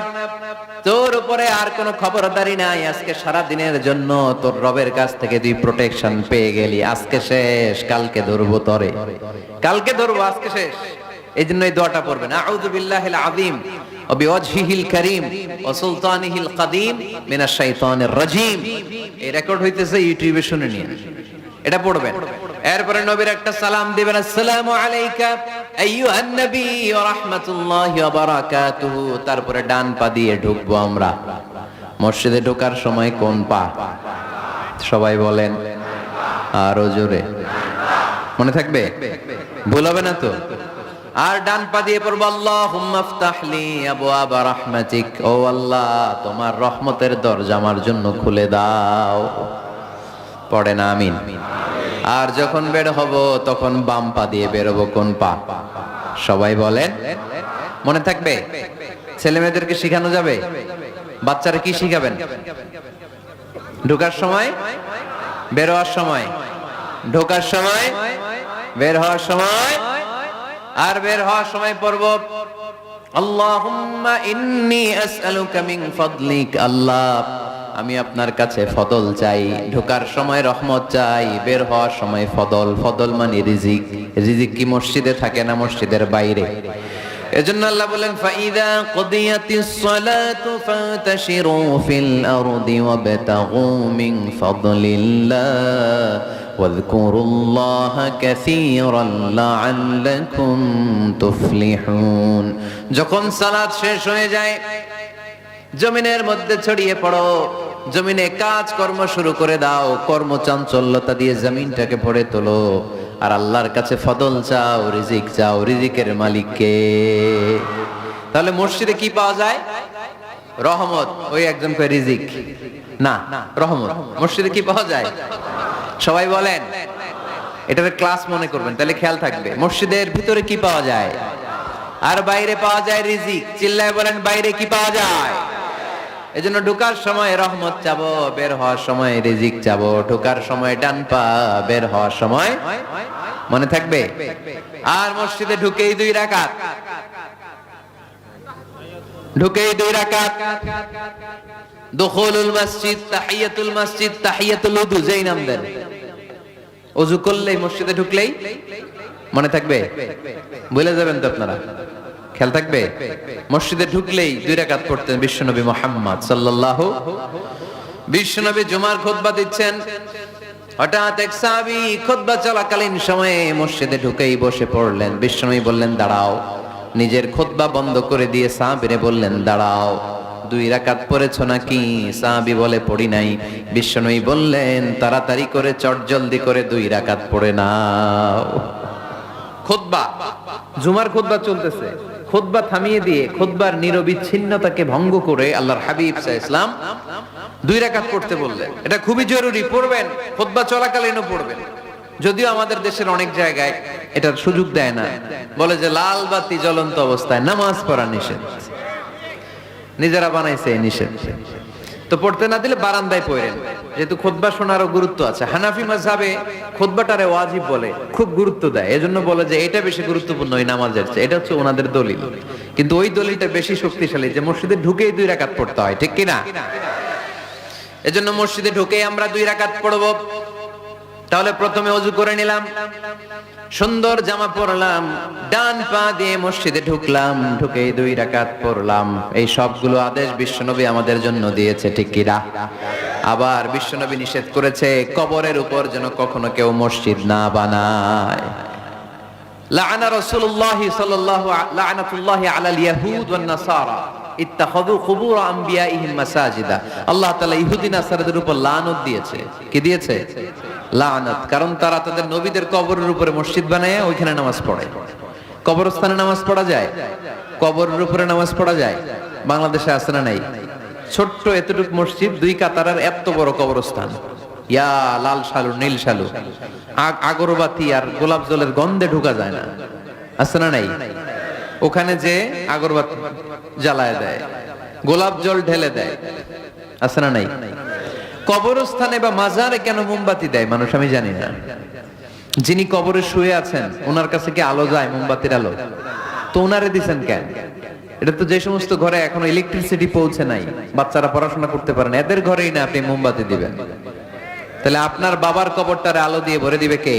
তোর উপরে আর কোনো খবরদারি নাই, আজকে সারা দিনের জন্য তোর রবের কাছ থেকে তুই প্রোটেকশন পেয়ে গেলি, আজকে শেষ, কালকে ধরবো তরে, কালকে ধরবো, আজকে শেষ। এই জন্য এই দোয়াটা পড়বেন, আউযু বিল্লাহিল আযীম ওয়া বিওয়াজহিল কারীম ওয়া সুলতানিহিল কদীম মিনাশ শাইতানির রাজীম। এই রেকর্ড হইতেছে ইউটিউবে, শুনে নিন, এটা পড়বেন। এরপরে নবীর একটা সালাম দিবেন, আসসালামু আলাইকা আইয়ুহান নবী ওয়া রাহমাতুল্লাহি ওয়া বারাকাতুহু। তারপরে ডান পা দিয়ে ঢুকবো আমরা। মসজিদে ঢোকার সময় কোন পা? সবাই বলেন আরো জোরে, মনে থাকবে? ভুল হবে না তো? আর ডান পা দিয়ে পড়বো আল্লাহুম্মা ইফতাহলি আবওয়াবা রাহমাতিক, ও আল্লাহ তোমার রহমতের দরজা আমার জন্য খুলে দাও। পড়ে না আমিন। আর যখন বের হব তখন বাম পা দিয়ে বেরোবো। কোন পা? সবাই বলেন, মনে থাকবে? ছেলে মেয়েদেরকে শিখানো যাবে? বাচ্চারা কি শিখাবেন? ঢোকার সময়, বের হওয়ার সময়, ঢোকার সময়, বের হওয়ার সময়, আর বের হওয়ার সময় পড়ব আল্লাহুম্মা ইন্নী আসআলুকা মিন ফাদলিক, আল্লাহ আমি আপনার কাছে ফদল চাই। ঢোকার সময় রহমত চাই, বের হওয়ার সময় ফদল। ফদল মানে রিজিক। রিজিক কি মসজিদে থাকে না মসজিদের বাইরে? এজন্য আল্লাহ বলেন ফাইদা কুদিয়াতিস সালাতু ফান্তাশিরু ফিল আরদি ওয়াবতাগু মিন ফাদলিল্লাহ ওয়াযকুরুল্লাহা কাসীরান লাআল্লাকুম তুফলিহুন। যখন সালাত শেষ হয়ে যায় জমিনের মধ্যে ছড়িয়ে পড়ো, জমিনে কাজ কর্ম শুরু করে দাও, কর্মচাঞ্চল্যতা দিয়ে জমিনটাকে ভরে তোলো, আর আল্লাহর কাছে ফদল চাও, রিজিক চাও। রিজিকের মালিক কে? তাহলে মসজিদে কি পাওয়া যায়? রহমত। ওই একজন কয় রিজিক না, রহমত। মসজিদে কি পাওয়া যায়? সবাই বলেন, এটার ক্লাস মনে করবেন, তাহলে খেয়াল থাকবে। মসজিদের ভিতরে কি পাওয়া যায়? আর বাইরে পাওয়া যায় রিজিক। চিল্লায় বলেন, বাইরে কি পাওয়া যায়? এজন্য ঢোকার সময় রহমত চাবো, বের হওয়ার সময় রিজিক চাবো। ঢোকার সময় ডান পা, বের হওয়ার সময়, মনে থাকবে? আর মসজিদে ঢুকেই 2 রাকাত, ঢুকেই 2 রাকাত। দুখুলুল মসজিদ, তাহিয়াতুল মসজিদ, তাহিয়াতুল উযু, যেই নাম দেন। ওযু করলেই মসজিদে ঢুকলেই, মনে থাকবে? বলে যাবেন তো আপনারা, খেয়াল থাকবে? মসজিদে ঢুকলেই 2 রাকাত পড়তেন বিশ্বনবী মুহাম্মদ সাল্লাল্লাহু। বিশ্বনবী জুমার খুতবা দিচ্ছেন, হঠাৎ এক সাহাবী খুতবা চলাকালীন সময়ে মসজিদে ঢুকেই বসে পড়লেন। বিশ্বনবী বললেন দাঁড়াও। নিজের খুতবা বন্ধ করে দিয়ে সাহাবীরে বললেন দাঁড়াও, 2 রাকাত পড়েছো নাকি? সাহাবী বলে পড়ি নাই। বিশ্বনবী বললেন তাড়াতাড়ি করে চটজলদি করে 2 রাকাত পড়ে নাও। খুতবা, জুমার খুতবা চলতেছে, খুতবা থামিয়ে দিয়ে খুতবার নিরবিচ্ছিন্নতাকে ভঙ্গ করে আল্লাহর হাবিব সাল্লাল্লাহু আলাইহি ওয়াসাল্লাম 2 রাকাত পড়তে বললেন। এটা খুবই জরুরি, পড়বেন, খুতবা চলাকালীনও পড়বেন। যদিও আমাদের দেশের অনেক জায়গায় এটার সুযোগ দেয় না, বলে যে লাল বাতি জ্বলন্ত অবস্থায় নামাজ পড়া নিষেধ। নিজেরা বানাইছে এই নিষেধ, তো পড়তে না দিলে বারান্দায় পড়েন, যেহেতু খুতবা শোনারও গুরুত্ব আছে। হানাফি মাযহাবে খুতবাটারে ওয়াজিব বলে, খুব গুরুত্ব দেয়। এজন্য বলে যে এটা বেশি গুরুত্বপূর্ণ ওই নামাজের চেয়ে। এটা হচ্ছে ওনাদের দলিল, কিন্তু ওই দলিলটা বেশি শক্তিশালী যে মসজিদে ঢুকেই 2 রাকাত পড়তে হয়, ঠিক কি না? এজন্য মসজিদে ঢুকেই আমরা 2 রাকাত পড়ব। তাহলে প্রথমে ওযু করে নিলাম, সুন্দর জামা পরলাম, ডান পা দিয়ে মসজিদে ঢুকলাম, ঢুকেই 2 রাকাত পড়লাম। এই সবগুলো আদেশ বিশ্বনবী আমাদের জন্য দিয়েছে, ঠিক কি না? আবার বিশ্বনবী নিষেধ করেছে কবরের উপর যেন কখনো কেউ মসজিদ না বানায়। লাআনা রাসূলুল্লাহ সাল্লাল্লাহু লাআনাতুল্লাহি আলাল ইয়াহুদ ওয়ান নাসারা ইত্তাখাযু কুবুর আমবিয়াইহিম মাসাজিদা। আল্লাহ তাআলা ইহুদি নাসারাদের উপর লানত দিয়েছে। কি দিয়েছে? লানত। কারণ তারা তাদের নবীদের কবরের উপরে মসজিদ বানায় ওইখানে নামাজ পড়ে। কবরস্থানে নামাজ পড়া যায়? কবরের উপরে নামাজ পড়া যায়? বাংলাদেশে আছে না নাই? ছোট্ট এতটুক মসজিদ, 2 কাতারের এত বড় কবরস্থান। ইয়া লাল শালু, নীল শালু, আগরবাতি আর গোলাপ জলের গন্ধে ঢোকা যায় না, আছে না নাই? ওখানে যে আগরবাতি জ্বালায় দেয়, গোলাপ জল ঢেলে দেয়, আছে না নাই? কবরস্থানে বা মাজারে কেন মোমবাতি দেয় মানুষ আমি জানি না। যিনি কবরে শুয়ে আছেন ওনার কাছে কি আলো যায়? মোমবাতির আলো। তো ওনারে দিবেন কেন? এটা তো যে সমস্ত ঘরে এখনো ইলেকট্রিসিটি পৌঁছে নাই, বাচ্চারা পড়াশোনা করতে পারে না, এদের ঘরেই না আপনি মোমবাতি দিবেন। তাহলে আপনার বাবার কবরটারে আলো দিয়ে ভরে দিবে কে?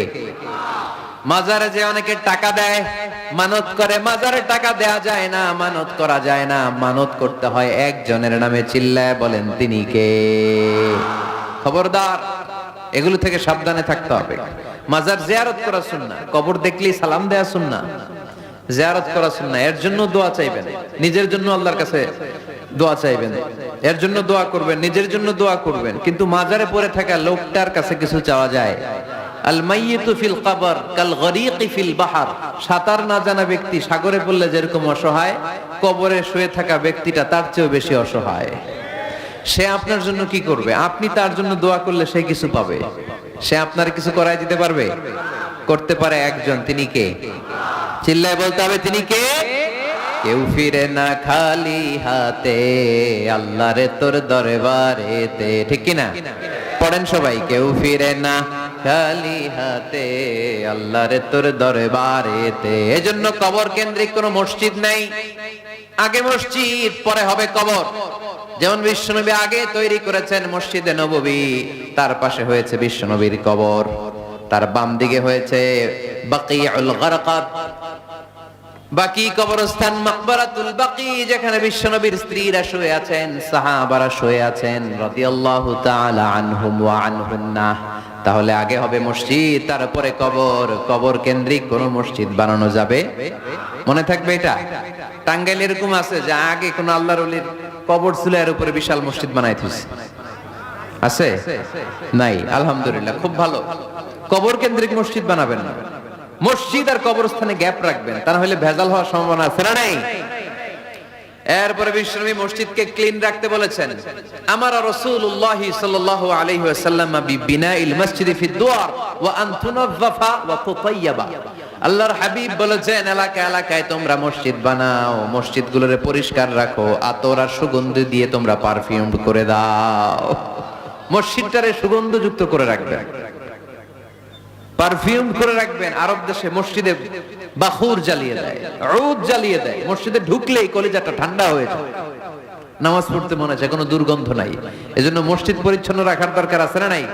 মাজারে যে অনেকে টাকা দেয়, মানত করে, মাজারে টাকা দেয়া যায় না, মানত করা যায় না, মানত করতে হয় একজনের নামে। চিল্লায় বলেন তিনি কে? খবরদার, এগুলো থেকে সাবধানে থাকতে হবে। মাজার জিয়ারত করা সুন্নাহ, কবর দেখলেই সালাম দেয়া সুন্নাহ, জিয়ারত করা সুন্নাহ। এর জন্য দোয়া চাইবেন, নিজের জন্য আল্লাহর কাছে দোয়া চাইবেন, এর জন্য দোয়া করবেন, নিজের জন্য দোয়া করবেন। কিন্তু মাজারে পড়ে থাকা লোকটার কাছে কিছু চাওয়া যায়? আল মাইয়িতু ফিল কবর কাল গরীকি ফিল বাহর, সাঁতার না জানা ব্যক্তি সাগরে পড়লে যেরকম অসহায়, কবরে শুয়ে থাকা ব্যক্তিটা তার চেয়েও বেশি অসহায়। সে আপনার জন্য কি করবে? আপনি তার জন্য দোয়া করলে সে কিছু পাবে। সে আপনার কিছু করাই দিতে পারবে? করতে পারে একজন, তিনি কে? চিল্লায় বলতে হবে, তিনি কে? কেউ ফিরে না খালি হাতে, আল্লাহ রে তোর দরবারেতে, ঠিক কিনা? পড়েন সবাই, কেউ ফিরে না খালি হাতে, আল্লাহ রে তোর দরবারেতে। এজন্য কবর কেন্দ্রিক কোনো মসজিদ নাই। আগে মসজিদ, পরে হবে কবর। যেমন বিশ্বনবী আগে তৈরি করেছেন মসজিদে নববী, তার পাশে হয়েছে বিশ্বনবীর কবর, তার বাম দিকে হয়েছে বাকিউল গারকাত, বাকি কবরস্থান মাকবারাতুল বাকি, যেখানে বিশ্বনবীর স্ত্রীরা শুয়ে আছেন, সাহাবারা শুয়ে আছেন রাদিয়াল্লাহু তাআলা আনহুম ওয়া আনহুন্না। তাহলে আগে হবে মসজিদ, তারপরে কবর। কবর কেন্দ্রিক কোন মসজিদ বানানো যাবে? মনে থাকবে এটা? টাঙ্গাইল এরকম আছে যে আগে কোন আল্লাহর ওলির কবর ছিল, এর উপরে বিশাল মসজিদ বানাই দিয়েছে, আছে? নাই, আলহামদুলিল্লাহ, খুব ভালো। কবর কেন্দ্রিক মসজিদ বানাবেন না, মসজিদ আর কবরস্থানে গ্যাপ রাখবেন, তা না হলে ভেজাল হওয়ার সম্ভাবনা আছে না নাই? এরপরে বিশ্বনবী মসজিদকে ক্লিন রাখতে বলেছেন। আমারা রাসূলুল্লাহ সাল্লাল্লাহু আলাইহি ওয়াসাল্লাম বিবিনাইল মসজিদ ফি দুয়ার ওয়া আন তুনাযযাফা ওয়া তুতায়্যাবা। আল্লাহর হাবিব বলেছেন, এলাকায় এলাকায় তোমরা মসজিদ বানাও, মসজিদগুলোরে পরিষ্কার রাখো, আতর আর সুগন্ধি দিয়ে তোমরা পারফিউম করে দাও, মসজিদটারে সুগন্ধযুক্ত করে রাখবেন, পারফিউম করে রাখবেন। আরব দেশে মসজিদে বাখুর জ্বালিয়ে দেয়, উদ জ্বালিয়ে দেয়, মসজিদে ঢুকলেই কলিজাটা ঠান্ডা হয়ে যায়, নামাজ পড়তে মনে হয়, কোনো দুর্গন্ধ নাই। এজন্য মসজিদ পরিচ্ছন্ন রাখার দরকার আছে না নাই?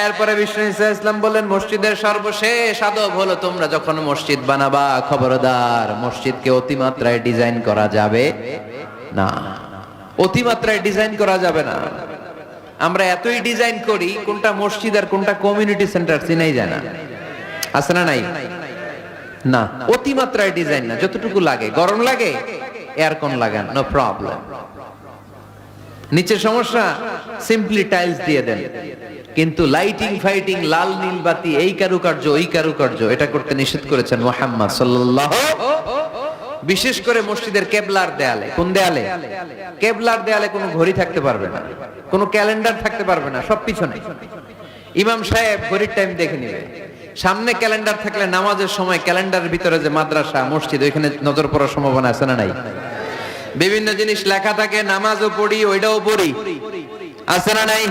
এরপরে বিষ্ণু ইসলাম বললেন, মসজিদের সর্বশেষ আদব হলো তোমরা যখন মসজিদ বানাবা, খবরদার মসজিদকে অতিমাত্রায় ডিজাইন করা যাবে না। অতিমাত্রায় ডিজাইন করা যাবে না। আমরা এতই ডিজাইন করি, কোনটা মসজিদ আর কোনটা কমিউনিটি সেন্টার চিনাই যায় না, আছে না নাই? না, অতিমাত্রায় ডিজাইন না, যতটুকু লাগে। গরম লাগে, এয়ারকন লাগান, নো প্রবলেম। নিচে সমস্যা, সিম্পলি টাইলস দিয়ে দেন। কিন্তু লাইটিং ফাইটিং, লাল নীল বাতি, এই কারুকার্য ওই কারুকার্য, এটা করতে নিষেধ করেছেন মুহাম্মদ সাল্লাল্লাহু। বিশেষ করে মসজিদের কেবলার দেয়ালে। কোন দেয়ালে? কেবলার দেয়ালে কোনো ঘড়ি থাকতে পারবে না, কোনো ক্যালেন্ডার থাকতে পারবে না, সব পিছনে। ইমাম সাহেব ঘড়ির টাইম দেখে নেবে। সামনে ক্যালেন্ডার থাকলে নামাজের সময় ক্যালেন্ডারের ভিতরে যে মাদ্রাসা মসজিদ, ওইখানে নজর পড়ার সম্ভাবনা আছে না নাই? বিভিন্ন জিনিস লেখা থাকে, নামাজও পড়ি, ওইটাও পড়ি, আছে না নাই?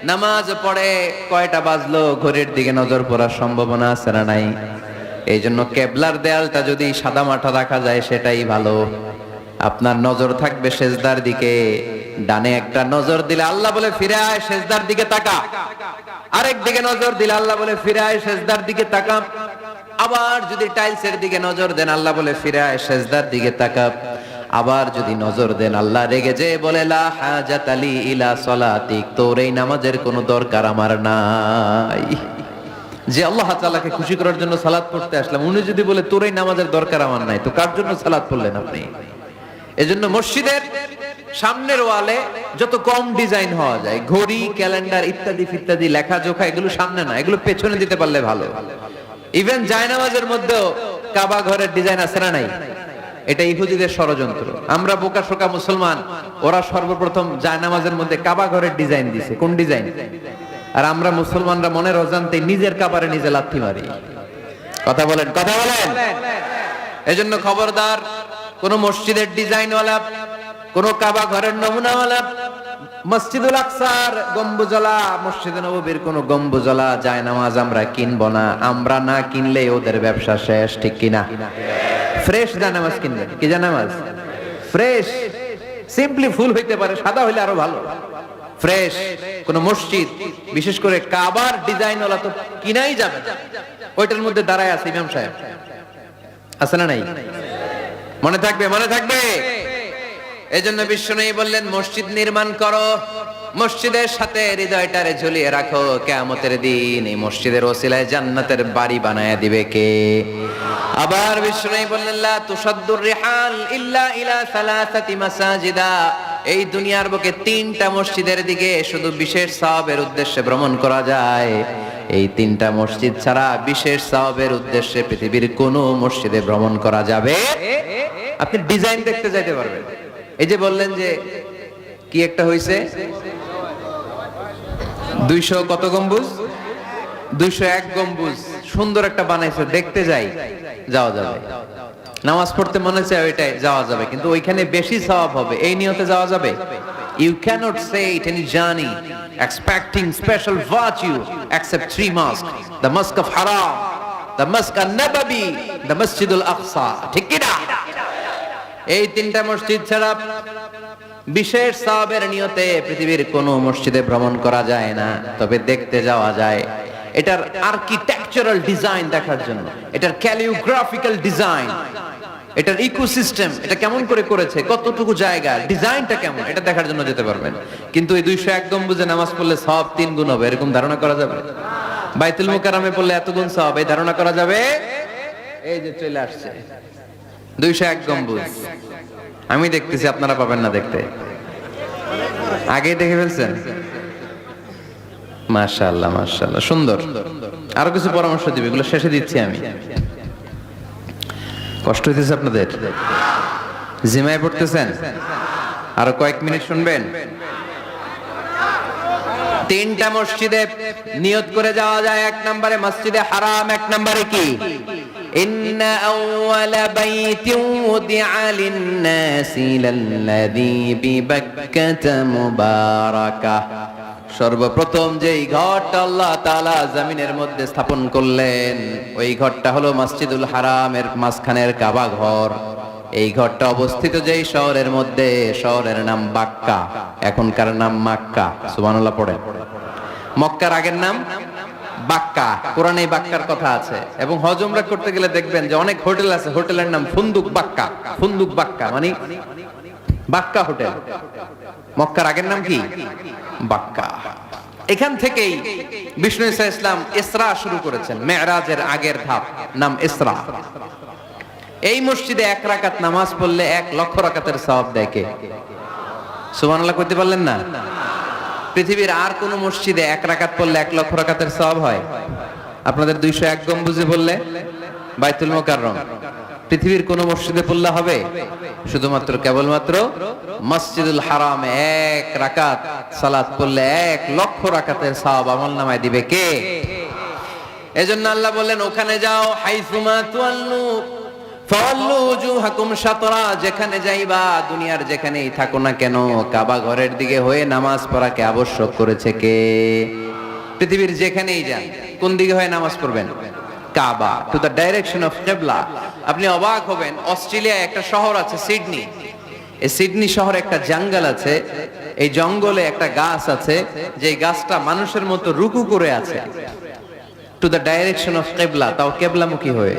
নামাজ পড়ে কয়টা বাজলো, ঘড়ির দিকে নজর পড়ার সম্ভাবনা আছে না নাই? এই জন্য কেবলার দেয়ালটা যদি সাদা মাঠা রাখা যায় সেটাই ভালো। আপনার নজর থাকবে সেজদার দিকে। ডানে একটা নজর দিলে আল্লাহ বলে ফিরে আয়, সেজদার দিকে তাকা। আরেক দিকে নজর দিলে আল্লাহ বলে ফিরে আয়, সেজদার দিকে তাকা। আবার যদি টাইলসের দিকে নজর দেন, আল্লাহ বলে ফিরে আয়, সেজদার দিকে তাকা। আবার যদি নজর দেন, আল্লাহ রেগে যে বলে লা হাজাত আলী ইলা সলাতিক, তোর এই নামাজের কোনো দরকার আমার নাই। যে আল্লাহ তাআলাকে খুশি করার জন্য সালাত পড়তে আসলাম, উনি যদি বলে তোর এই নামাজের দরকার আমার নাই, তো কার জন্য সালাত পড়লেন আপনি? এজন্য মসজিদের সামনের ওয়ালে যত কম ডিজাইন হওয়া যায়, ঘড়ি, ক্যালেন্ডার ইত্যাদি ইত্যাদি, লেখা জোখা, এগুলো সামনে না, এগুলো পেছনে দিতে পারলে ভালো। ইভেন জায়নামাজের মধ্যেও কাবা ঘরের ডিজাইন আছে না নাই? এটা ইহুদিদের ষড়যন্ত্র। আমরা বোকা শোকা মুসলমান, ওরা সর্বপ্রথম জায়নামাজের মধ্যে কাবা ঘরের ডিজাইন দিছে। কোন ডিজাইন? আর আমরা মুসলমানরা মনের অজান্তে নিজের কাবারে নিজে লাথি মারি। কথা বলেন, কথা বলেন। এজন্য খবরদার, কোন মসজিদের ডিজাইনওয়ালা, কোন কাবা ঘরের নমুনাওয়ালা, মসজিদুল আকসার গম্বুজলা, মসজিদে নববীর কোন গম্বুজলা জায়নামাজ আমরা কিনবো না। আমরা না কিনলে ওদের ব্যবসা শেষ, ঠিক কিনা? ফ্রেশ জায়নামাজ কিনবেন। কি জায়নামাজ? ফ্রেশ। সিম্পলি ফুল হইতে পারে, সাদা হইলে আরো ভালো। ফ্রেশ কোন মসজিদ, বিশেষ করে কাবার ডিজাইনওয়ালা তো কিনাই যাবে না। ওইটার মধ্যে দাঁড়ায় আছে ইমাম সাহেব, আছে না নাই? মনে থাকবে, মনে থাকবে। এজন্য বিশ্বনবী বললেন, মসজিদ নির্মাণ করো, মসজিদের সাথে হৃদয়টারে ঝুলিয়ে রাখো। কিয়ামতের দিন এই মসজিদের ওসিলায় জান্নাতের বাড়ি বানায়া দিবে কে? আবার বিশ্বনবী বললেন, লা তুসাদ্দুর রিহাল ইল্লা ইলা সালাসাতি মাসাজিদা। এই দুনিয়ার বুকে 3টা মসজিদের দিকে শুধু বিশেষ সওয়াবের উদ্দেশ্যে ভ্রমণ করা যায়। এই 3টা মসজিদ ছাড়া বিশেষ সওয়াবের উদ্দেশ্যে পৃথিবীর কোনো মসজিদে ভ্রমণ করা যাবে। আপনি ডিজাইন দেখতে যাইতে পারবেন। এই যে বললেন যে কি একটা হইছে 200 কত গম্বুজ, 201 গম্বুজ সুন্দর একটা বানাইছে, দেখতে যাই, যাওয়া যাবে। নামাজ পড়তে মনে চায় ওইটাই যাওয়া যাবে, কিন্তু ওইখানে বেশি সওয়াব হবে এই নিয়তে যাওয়া যাবে? You cannot say it any journey expecting special virtue except 3 mosques, the mosque of Haram, the mosque an-Nabawi, the Masjid al-Aqsa। ঠিক কি না? এই 3টা মসজিদ ছাড়া বিশেষ সওয়াবের নিয়তে পৃথিবীর কোনো মসজিদে ভ্রমণ করা যায় না, তবে দেখতে যাওয়া যায়। এটার আর্কিটেকচারাল ডিজাইন দেখার জন্য, এটার ক্যালিওগ্রাফিক্যাল ডিজাইন, এটার ইকোসিস্টেম, এটা কেমন করে করেছে, কতটুকু জায়গা, ডিজাইনটা কেমন, এটা দেখার জন্য যেতে পারবেন। কিন্তু এই 201 গম্বুজে নামাজ পড়লে সওয়াব 3 গুণ হবে, এরকম ধারণা করা যাবে? বাইতুল মুকাররমে পড়লে এত গুণ সওয়াব, এই ধারণা করা যাবে? এই যে চলে আসছে 201 গম্বুজ, আমি দেখতেছি, আপনারা পাবেন না দেখতে। আগে দেখে ফেলছেন? মাশাআল্লাহ মাশাআল্লাহ, সুন্দর। আরো কিছু পরামর্শ দিবে, এগুলো শেষে দিচ্ছি আমি। কষ্ট হইতেছে আপনাদের? জিমায় পড়তেছেন? আরো কয়েক মিনিট শুনবেন। 3টা মসজিদে নিয়ত করে যাওয়া যায়। 1 নম্বরে মসজিদে হারাম, 1 নম্বরে কি? ইন্না আউওয়ালা বাইতিন উদিআ লিন-নাসি লাল্লাযী বিবাক্কাতা মুবারাকা। সর্বপ্রথম যেই ঘরটা আল্লাহ তাআলা জমিনের মধ্যে স্থাপন করলেন, ওই ঘরটা হলো মসজিদুল হারামের মাঝখানের কাবা ঘর। এই ঘরটা অবস্থিত যেই শহরের মধ্যে, শহরের নাম বাক্কা, এখনকার নাম মক্কা। সুবহানাল্লাহ পড়েন। মক্কার আগের নাম বাক্কা, কোরআনে বাক্কার কথা আছে। এবং হজ উমরা করতে গেলে দেখবেন যে অনেক হোটেল আছে, হোটেলের নাম ফুন্দুক বাক্কা। ফুন্দুক বাক্কা মানে বাক্কা হোটেল। মক্কার আগের নাম কি? বাক্কা। এখান থেকেই বিষ্ণু ঈসা ইসলাম ইসরা শুরু করেছেন, মেরাজের আগের ধাপ, নাম ইসরা। এই মসজিদে 1 রাকাত নামাজ পড়লে 1 লক্ষ রাকাতের সওয়াব দেয় কে? সুবহানাল্লাহ কইতে পারলেন না? পৃথিবীর আর কোন মসজিদে 1 রাকাত পড়লে 1 লক্ষ রাকাতের সওয়াব হয়? আপনাদের 201 গম্বুজে বললে, বাইতুল মুকাররম, পৃথিবীর কোন মসজিদে পড়লে হবে? শুধুমাত্র কেবলমাত্র মসজিদুল হারামে 1 রাকাত সালাত পড়লে 1 লক্ষ রাকাতের সওয়াব আমলনামায় দিবে কে? এজন্য আল্লাহ বললেন, ওখানে যাও, হাইসুমা তুয়াল্লু ফাওয়াল্লু উজুহাকুম শাতরা, যেখানে যাইবা, দুনিয়ার যেখানেই থাকো না কেন, কাবা ঘরের দিকে হয়ে নামাজ পড়াকে আবশ্যক করেছে কে? পৃথিবীর যেখানেই যান, কোন দিকে হয়ে নামাজ পড়বেন? কাবা, টু দ্য ডাইরেকশন অফ কিবলা। আপনি অবাক হবেন, অস্ট্রেলিয়ায় একটা শহর আছে সিডনি। এই সিডনি শহরে একটা জঙ্গল আছে, এই জঙ্গলে একটা গাছ আছে, যে গাছটা মানুষের মতো রুকু করে আছে, টু দ্য ডাইরেকশন অফ কিবলা, তাও কিবলামুখী হয়ে।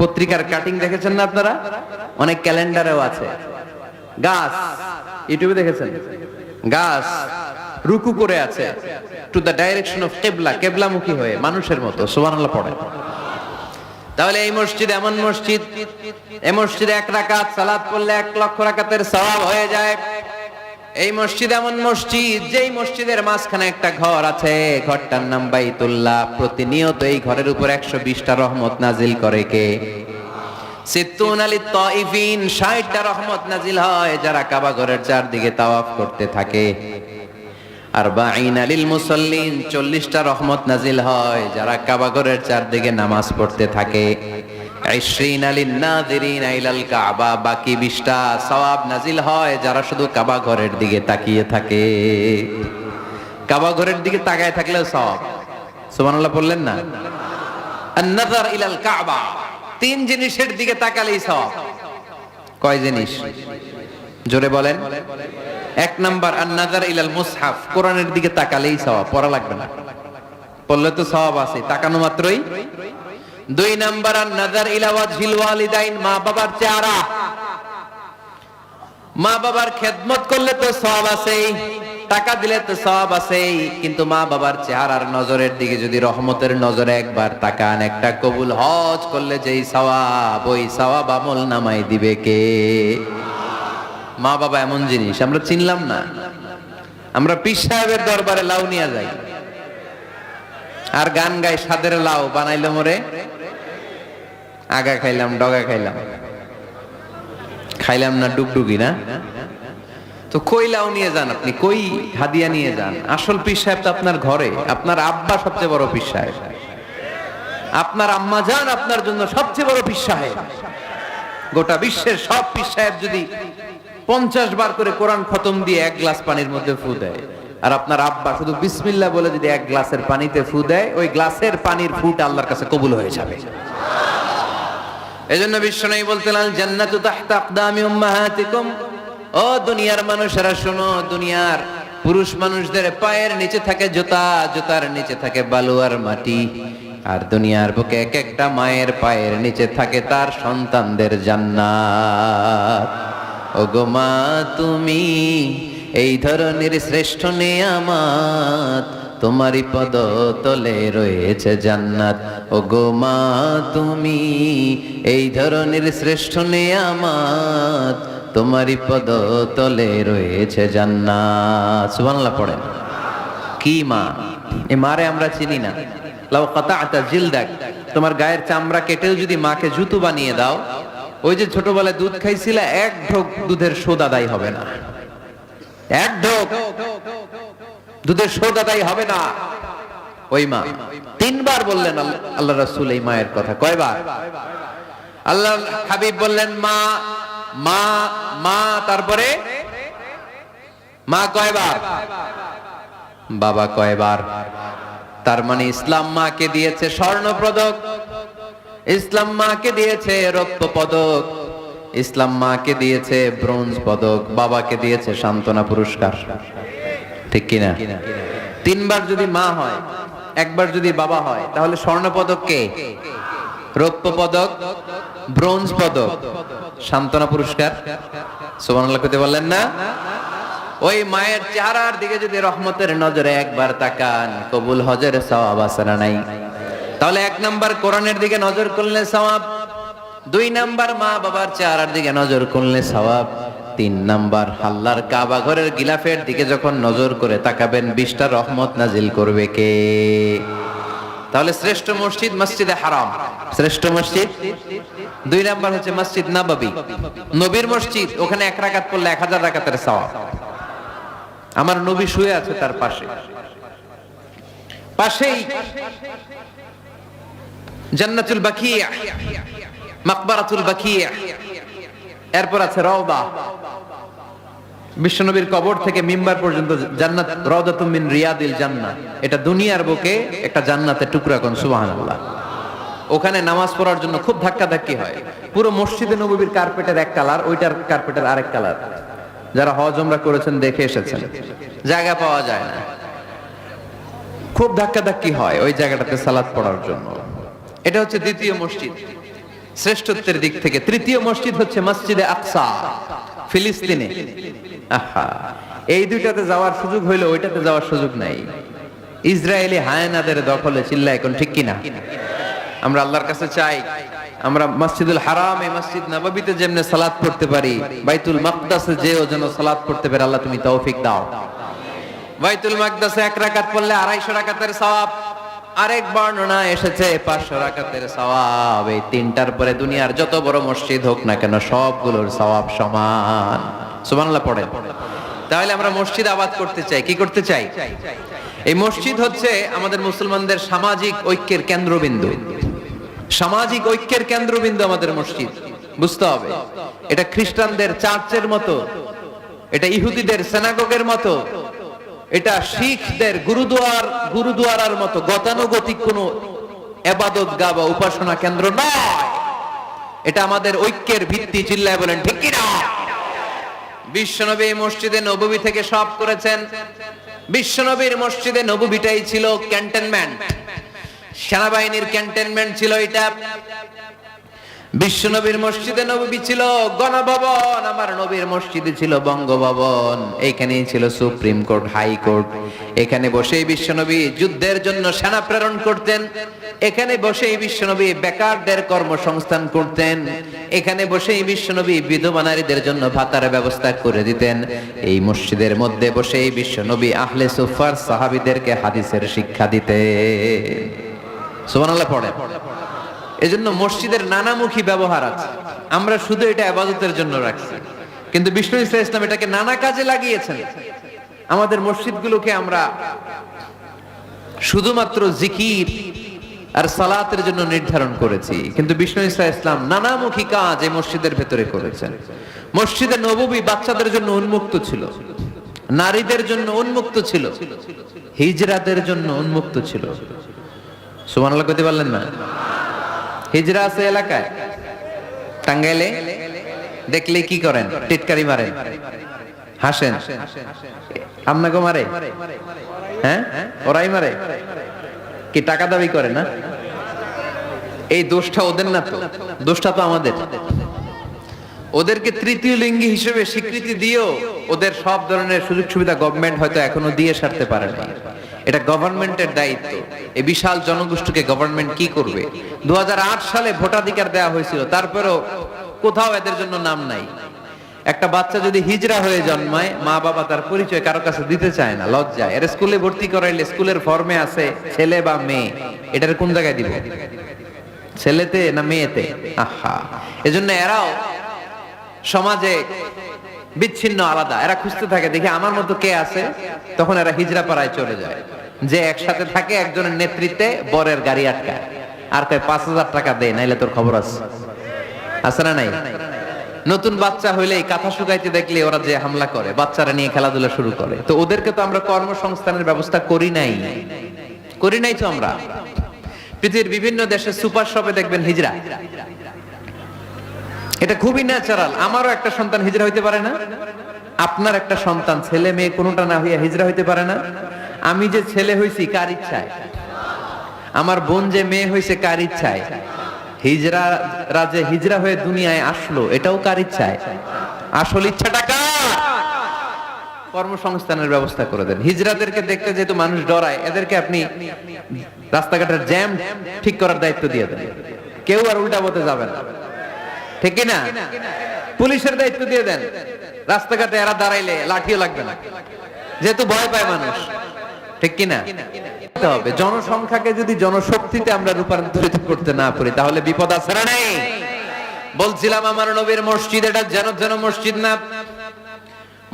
পত্রিকার কাটিং দেখেছেন না আপনারা? অনেক ক্যালেন্ডারেও আছে। গাছ, ইউটিউবে দেখেছেন? গাছ রুকু করে আছে, টু দ্য ডাইরেকশন অফ কিবলা, কিবলামুখী হয়ে, মানুষের মতো। সুবহানাল্লাহ পড়ে। তাহলে এই মসজিদ এমন মসজিদ, এই মসজিদে 1 রাকাত সালাত পড়লে 1 লক্ষ রাকাতের সওয়াব হয়ে যায়। এই মসজিদ এমন মসজিদ, যেই মসজিদের মাঝখানে একটা ঘর আছে, ঘরটার নাম বাইতুল্লাহ। প্রতিনিয়ত এই ঘরের উপর 120টা রহমত নাজিল করে কে? সিত্তুন আলিত তাইফিন, 60টা রহমত নাজিল হয় যারা কাবা ঘরের চারদিকে তাওয়াফ করতে থাকে। আরবাঈনা লিল মুসাল্লিন, 40টা রহমত নাজিল হয় যারা কাবা ঘরের চারদিকে নামাজ পড়তে থাকে। 20 লিন নাযিরিনা ইলাল কাবা, বাকি 20টা সওয়াব নাজিল হয় যারা শুধু কাবা ঘরের দিকে তাকিয়ে থাকে। কাবা ঘরের দিকে তাকায় থাকলেও সওয়াব। সুবহানাল্লাহ বললেন না? আন-নাযার ইলাল কাবা, 3 জিনিসের দিকে তাকালেই সওয়াব। কয় জিনিস? জোরে বলেন। 1 নাম্বার আন-নাযার ইলাল মুসহাফ, কোরআনের দিকে তাকালেই সওয়াব, পড়া লাগবে না, পড়লে তো সওয়াব আছে, তাকানো মাত্রই। 2 নাম্বার আন-নাযার ইলা ওয়াজহিল ওয়ালিদাইন, মা বাবার চেহারা, মা বাবার খেদমত করলে তো সওয়াব আছে, টাকা দিলে তো সওয়াব আছে, কিন্তু মা বাবার চেহারার নজরের দিকে যদি রহমতের নজরে একবার তাকান, একটা কবুল হজ করলে যেই সওয়াব, ওই সওয়াব আমল নামায় দিবে কে? মা বাবা এমন জিনিস আমরা চিনলাম না। আমরা পীর সাহেবের দরবারে লাউ নিয়ে যাই আর গান গাই, সাদের লাউ বানাইলো মোরে, আগা খাইলাম ডগা খাইলাম, খাইলাম না ডুগডুগি না। তো কই লাউ নিয়ে যান আপনি, কই হাদিয়া নিয়ে যান? আসল পীর সাহেব তো আপনার ঘরে। আপনার আব্বা সবচেয়ে বড় পীর সাহেব, আপনার আম্মা জান আপনার জন্য সবচেয়ে বড় পীর সাহেব। গোটা বিশ্বের সব পীর সাহেব যদি 50 বার করে কোরআন খতম দিয়ে এক গ্লাস পানির মধ্যে ফু দেয়, আর আপনার আব্বা শুধু বিসমিল্লাহ বলে যদি এক গ্লাসের পানিতে ফু দেয়, ওই গ্লাসের পানির ফুটা আল্লাহর কাছে কবুল হয়ে যাবে। এজন্য বিশ্বনবী বলতেন, আল জান্নাতু তাহতা আকদামি উম্মাহাতিকুম। ও দুনিয়ার মানুষেরা শোনো, দুনিয়ার পুরুষ মানুষদের পায়ের নিচে থাকে জুতা, জুতার নিচে থাকে বালু আর মাটি, আর দুনিয়ার বুকে এক একটা মায়ের পায়ের নিচে থাকে তার সন্তানদের জান্নাত। ওগো মা তুমি এই ধরনের শ্রেষ্ঠ নেয়ামত, তোমারই পদ তলে রয়েছে জান্নাত। ওগো মা তুমি এই ধরনের শ্রেষ্ঠ নেয়ামত, তোমারই পদ তলে রয়েছে জান্নাত। সুবহানাল্লাহ পড়েন। কি মা? এ মারে আমরা চিনি না। লাউ কাতা'তা জিলদাক, তোমার গায়ের চামড়া কেটেও যদি মাকে জুতো বানিয়ে দাও, ওই যে ছোটবেলায় দুধ খাইছিলা, এক ঢোক দুধের শোধ আদায় হবে না। এক ঢোক দুধের শোধ আদায় হবে না। ওই মা। 3 বার বললেন আল্লাহ রাসূল এই মায়ের কথা। কয়বার? আল্লাহ হাবিব বললেন মা মা মা, তারপরে মা কয়বার? বাবা কয়বার? তার মানে ইসলাম মাকে দিয়েছে স্বর্ণ পদক, ইসলাম মাকে দিয়েছে রৌপ্য পদক, ইসলাম মাকে দিয়েছে ব্রোঞ্জ পদক, বাবাকে দিয়েছে সান্ত্বনা পুরস্কার। ঠিক কিনা? 3 বার যদি মা হয়, একবার যদি বাবা হয়, তাহলে স্বর্ণ পদক কে? রৌপ্য পদক, ব্রোঞ্জ পদক, সান্ত্বনা পুরস্কার। সুবহানাল্লাহ কইতে বললেন না? ওই মায়ের চেহারার দিকে যদি রহমতের নজরে একবার তাকান, কবুল হজের সওয়াব আছে না নাই? তাহলে 1 নাম্বার কোরআনের দিকে নজর করলে সওয়াব, 2 নাম্বার মা বাবার চেহারার দিকে নজর করলে সওয়াব, 3 নাম্বার আল্লাহর কাবা ঘরের গিলাফের দিকে যখন নজর করে তাকাবেন, 20টা রহমত নাজিল করবে কে? তাহলে শ্রেষ্ঠ মসজিদ মসজিদে হারাম, শ্রেষ্ঠ মসজিদ। 2 নাম্বার হচ্ছে মসজিদ নববী, নবীর মসজিদ। ওখানে 1 রাকাত পড়লে 1000 রাকাতের সওয়াব। আমার নবী শুয়ে আছে তার পাশে, পাশেই জান্নাতুল বাকিয়া, মাকবারাতুল বাকিয়া, এরপর আছে রওদা। বিশ্বনবীর কবর থেকে মিম্বার পর্যন্ত জান্নাত, রাউদাতুম মিন রিয়াদিল জান্নাহ। এটা দুনিয়ার বুকে একটা জান্নাতের টুকরা। কোন সুবহানাল্লাহ। ওখানে নামাজ পড়ার জন্য খুব ধাক্কাধাক্কি হয়। পুরো মসজিদে নববীর কার্পেটের এক কালার, ওইটার কার্পেটের আরেক কালার। যারা হজ ওমরা করেছেন দেখে এসেছেন, জায়গা পাওয়া যায় না, খুব ধাক্কাধাক্কি হয় ওই জায়গাটাতে সালাত পড়ার জন্য। এটা হচ্ছে দ্বিতীয় মসজিদ শ্রেষ্ঠত্বের দিক থেকে। তৃতীয় মসজিদ হচ্ছে মসজিদে আকসা, ফিলিস্তিনে। আহা, এই দুইটাতে যাওয়ার সুযোগ হইলো, ওইটাতে যাওয়ার সুযোগ নাই। ইসরায়েলি হায়নাদের দখলে। চিল্লা এখন ঠিক কিনা? আমরা আল্লাহর কাছে চাই আমরা মসজিদুল হারাম, এই মসজিদ নববীতে যেমনে সালাত পড়তে পারি, বাইতুল মাকদাসে যেও যেন সালাত পড়তে পারে। আল্লাহ তুমি তৌফিক দাও। বাইতুল মাকদাসে 1 রাকাত পড়লে 250 রাকাতের সওয়াব। আরেক বর্ণনা এসেছে 500 রাকাতের সওয়াব। এই 3টার পরে দুনিয়ার যত বড় মসজিদ হোক না কেন, সবগুলোর সওয়াব সমান। সুবহানাল্লাহ পড়েন। তাহলে আমরা মসজিদ আবাদ করতে চাই। কি করতে চাই? এই মসজিদ হচ্ছে আমাদের মুসলমানদের সামাজিক ঐক্যের কেন্দ্রবিন্দু। সামাজিক ঐক্যের কেন্দ্রবিন্দু আমাদের মসজিদ। বুঝতে হবে, এটা খ্রিস্টানদের চার্চের মতো, এটা ইহুদিদের সিনাগগের মতো, এটা শিখদের গুরুদুয়ারার মতো গতানুগতিক কোনো ইবাদতগাহ বা উপাসনা কেন্দ্র নয়। এটা আমাদের ঐক্যের ভিত্তি। চিল্লায় বলেন ঠিক কি না? বিশ্বনবী মসজিদে নববী থেকে সব করেছেন। বিশ্বনবীর মসজিদে নববীটাই ছিল ক্যান্টনমেন্ট, সেনাবাহিনীর ক্যান্টনমেন্ট ছিল এটা। বিশ্বনবীর মসজিদে নববী ছিল গণভবন, আমার নবীর মসজিদে ছিল বঙ্গভবন। এইখানেই ছিল সুপ্রিম কোর্ট, হাই কোর্ট। এখানে বসেই বিশ্বনবী যুদ্ধের জন্য সেনা প্রেরণ করতেন। এখানে বসেই বিশ্বনবী বেকারদের কর্মসংস্থান করতেন। এখানে বসেই বিশ্বনবী বিধবা নারীদের জন্য ভাতার ব্যবস্থা করে দিতেন। এই মসজিদের মধ্যে বসেই বিশ্বনবী আহলে সুফার সাহাবীদেরকে হাদিসের শিক্ষা দিতেন। সুবহানাল্লাহ পড়ে। এজন্য মসজিদের নানামুখী ব্যবহার আছে। আমরা শুধু এটা ইবাদতের জন্য রাখছি, কিন্তু বিষ্ণু ইসলাম এটাকে নানা কাজে লাগিয়েছেন। আমাদের মসজিদগুলোকে আমরা শুধুমাত্র জিকির আর সালাতের জন্য নির্ধারণ করেছি, কিন্তু বিষ্ণু ইসলাম নানামুখী কাজ এই মসজিদের ভেতরে করেছেন। মসজিদে নববী বাচ্চাদের জন্য উন্মুক্ত ছিল, নারীদের জন্য উন্মুক্ত ছিল, হিজরাতের জন্য উন্মুক্ত ছিল। সুবহানাল্লাহ কইতে পারলেন না? হিজরা আছে এলাকায়, টাঙ্গাইলে দেখলে কি করেন? টিটকারি মারেন, হাসেন। আপনাকে মারে? হ্যাঁ, ওরাই মারে। কি টাকা দাবি করে না? এই দোষটা ওদের না, তো দোষটা তো আমাদের। ওদেরকে তৃতীয় লিঙ্গি হিসেবে স্বীকৃতি দিয়েও ওদের সব ধরনের সুযোগ সুবিধা গভর্নমেন্ট হয়তো এখনো দিয়ে সারতে পারে না। এটা গভর্নমেন্টের দায়িত্ব। এই বিশাল জনগোষ্ঠীকে গভর্নমেন্ট কি করবে? 2008 সালে ভোটাধিকার দেওয়া হয়েছিল, তারপরেও কোথাও এদের জন্য নাম নাই। একটা বাচ্চা যদি হিজরা হয়ে জন্মায়, মা বাবা তার পরিচয় কারো কাছে দিতে চায় না, লজ্জায়। এর স্কুলে ভর্তি করাইলে স্কুলের ফর্মে আছে ছেলে বা মেয়ে, এটার কোন জায়গায় দিব? ছেলেতে না মেয়েতে? আহা, এজন্য এরাও সমাজে বিচ্ছিন্ন, আলাদা। এরা খুঁজতে থাকে, দেখি আমার মতো কে আছে, তখন এরা হিজরা পাড়ায় চলে যায়। যে একসাথে থাকে, একজনের নেতৃত্বে বরের গাড়ি আটকায়, আর কয় 5,000 টাকা দে, নাইলে তোর খবর আছে। আছে না নাই? নতুন বাচ্চা হইলেই কাঁথা শুকাইতে দেখলে ওরা যে হামলা করে, বাচ্চারা নিয়ে খেলাধুলা শুরু করে। তো ওদেরকে তো আমরা কর্মসংস্থানের ব্যবস্থা করি নাই তো আমরা। পৃথিবীর বিভিন্ন দেশে সুপার শপে দেখবেন হিজরা। এটা খুবই ন্যাচারাল। আমারও একটা সন্তান হিজরা হইতে পারে না? আপনার একটা সন্তান, ছেলে মেয়ে কোনোটা না হইয়া হিজরা হইতে পারে না? আমি যে ছেলে হইছি কার ইচ্ছায়? আমার বোন যে মেয়ে হইছে কার ইচ্ছায়? হিজরা যে হিজরা হয়ে দুনিয়ায় আসলো, এটাও কার ইচ্ছায়? আসল ইচ্ছাটা কার? কর্মসংস্থানের ব্যবস্থা করে দেন। হিজরাদেরকে দেখতে যেহেতু মানুষ ডরায়, এদেরকে আপনি রাস্তাঘাটের জ্যাম ঠিক করার দায়িত্ব দিয়ে দেন। কেউ আর উল্টা পথে যাবে না, ঠিক কিনা? পুলিশের দায়িত্ব দিয়ে দেন। রাস্তাঘাটে এরা দাঁড়াইলে লাঠিও লাগবে না, যেহেতু ভয় পায় মানুষ, ঠিক কিনা? হবে জনসংখ্যাকে যদি জনশক্তিতে আমরা রূপান্তরিত করতে না পারি, তাহলে বিপদ আছে না নাই? বলছিলাম আমার নবীর মসজিদ এটা যেন মসজিদ না,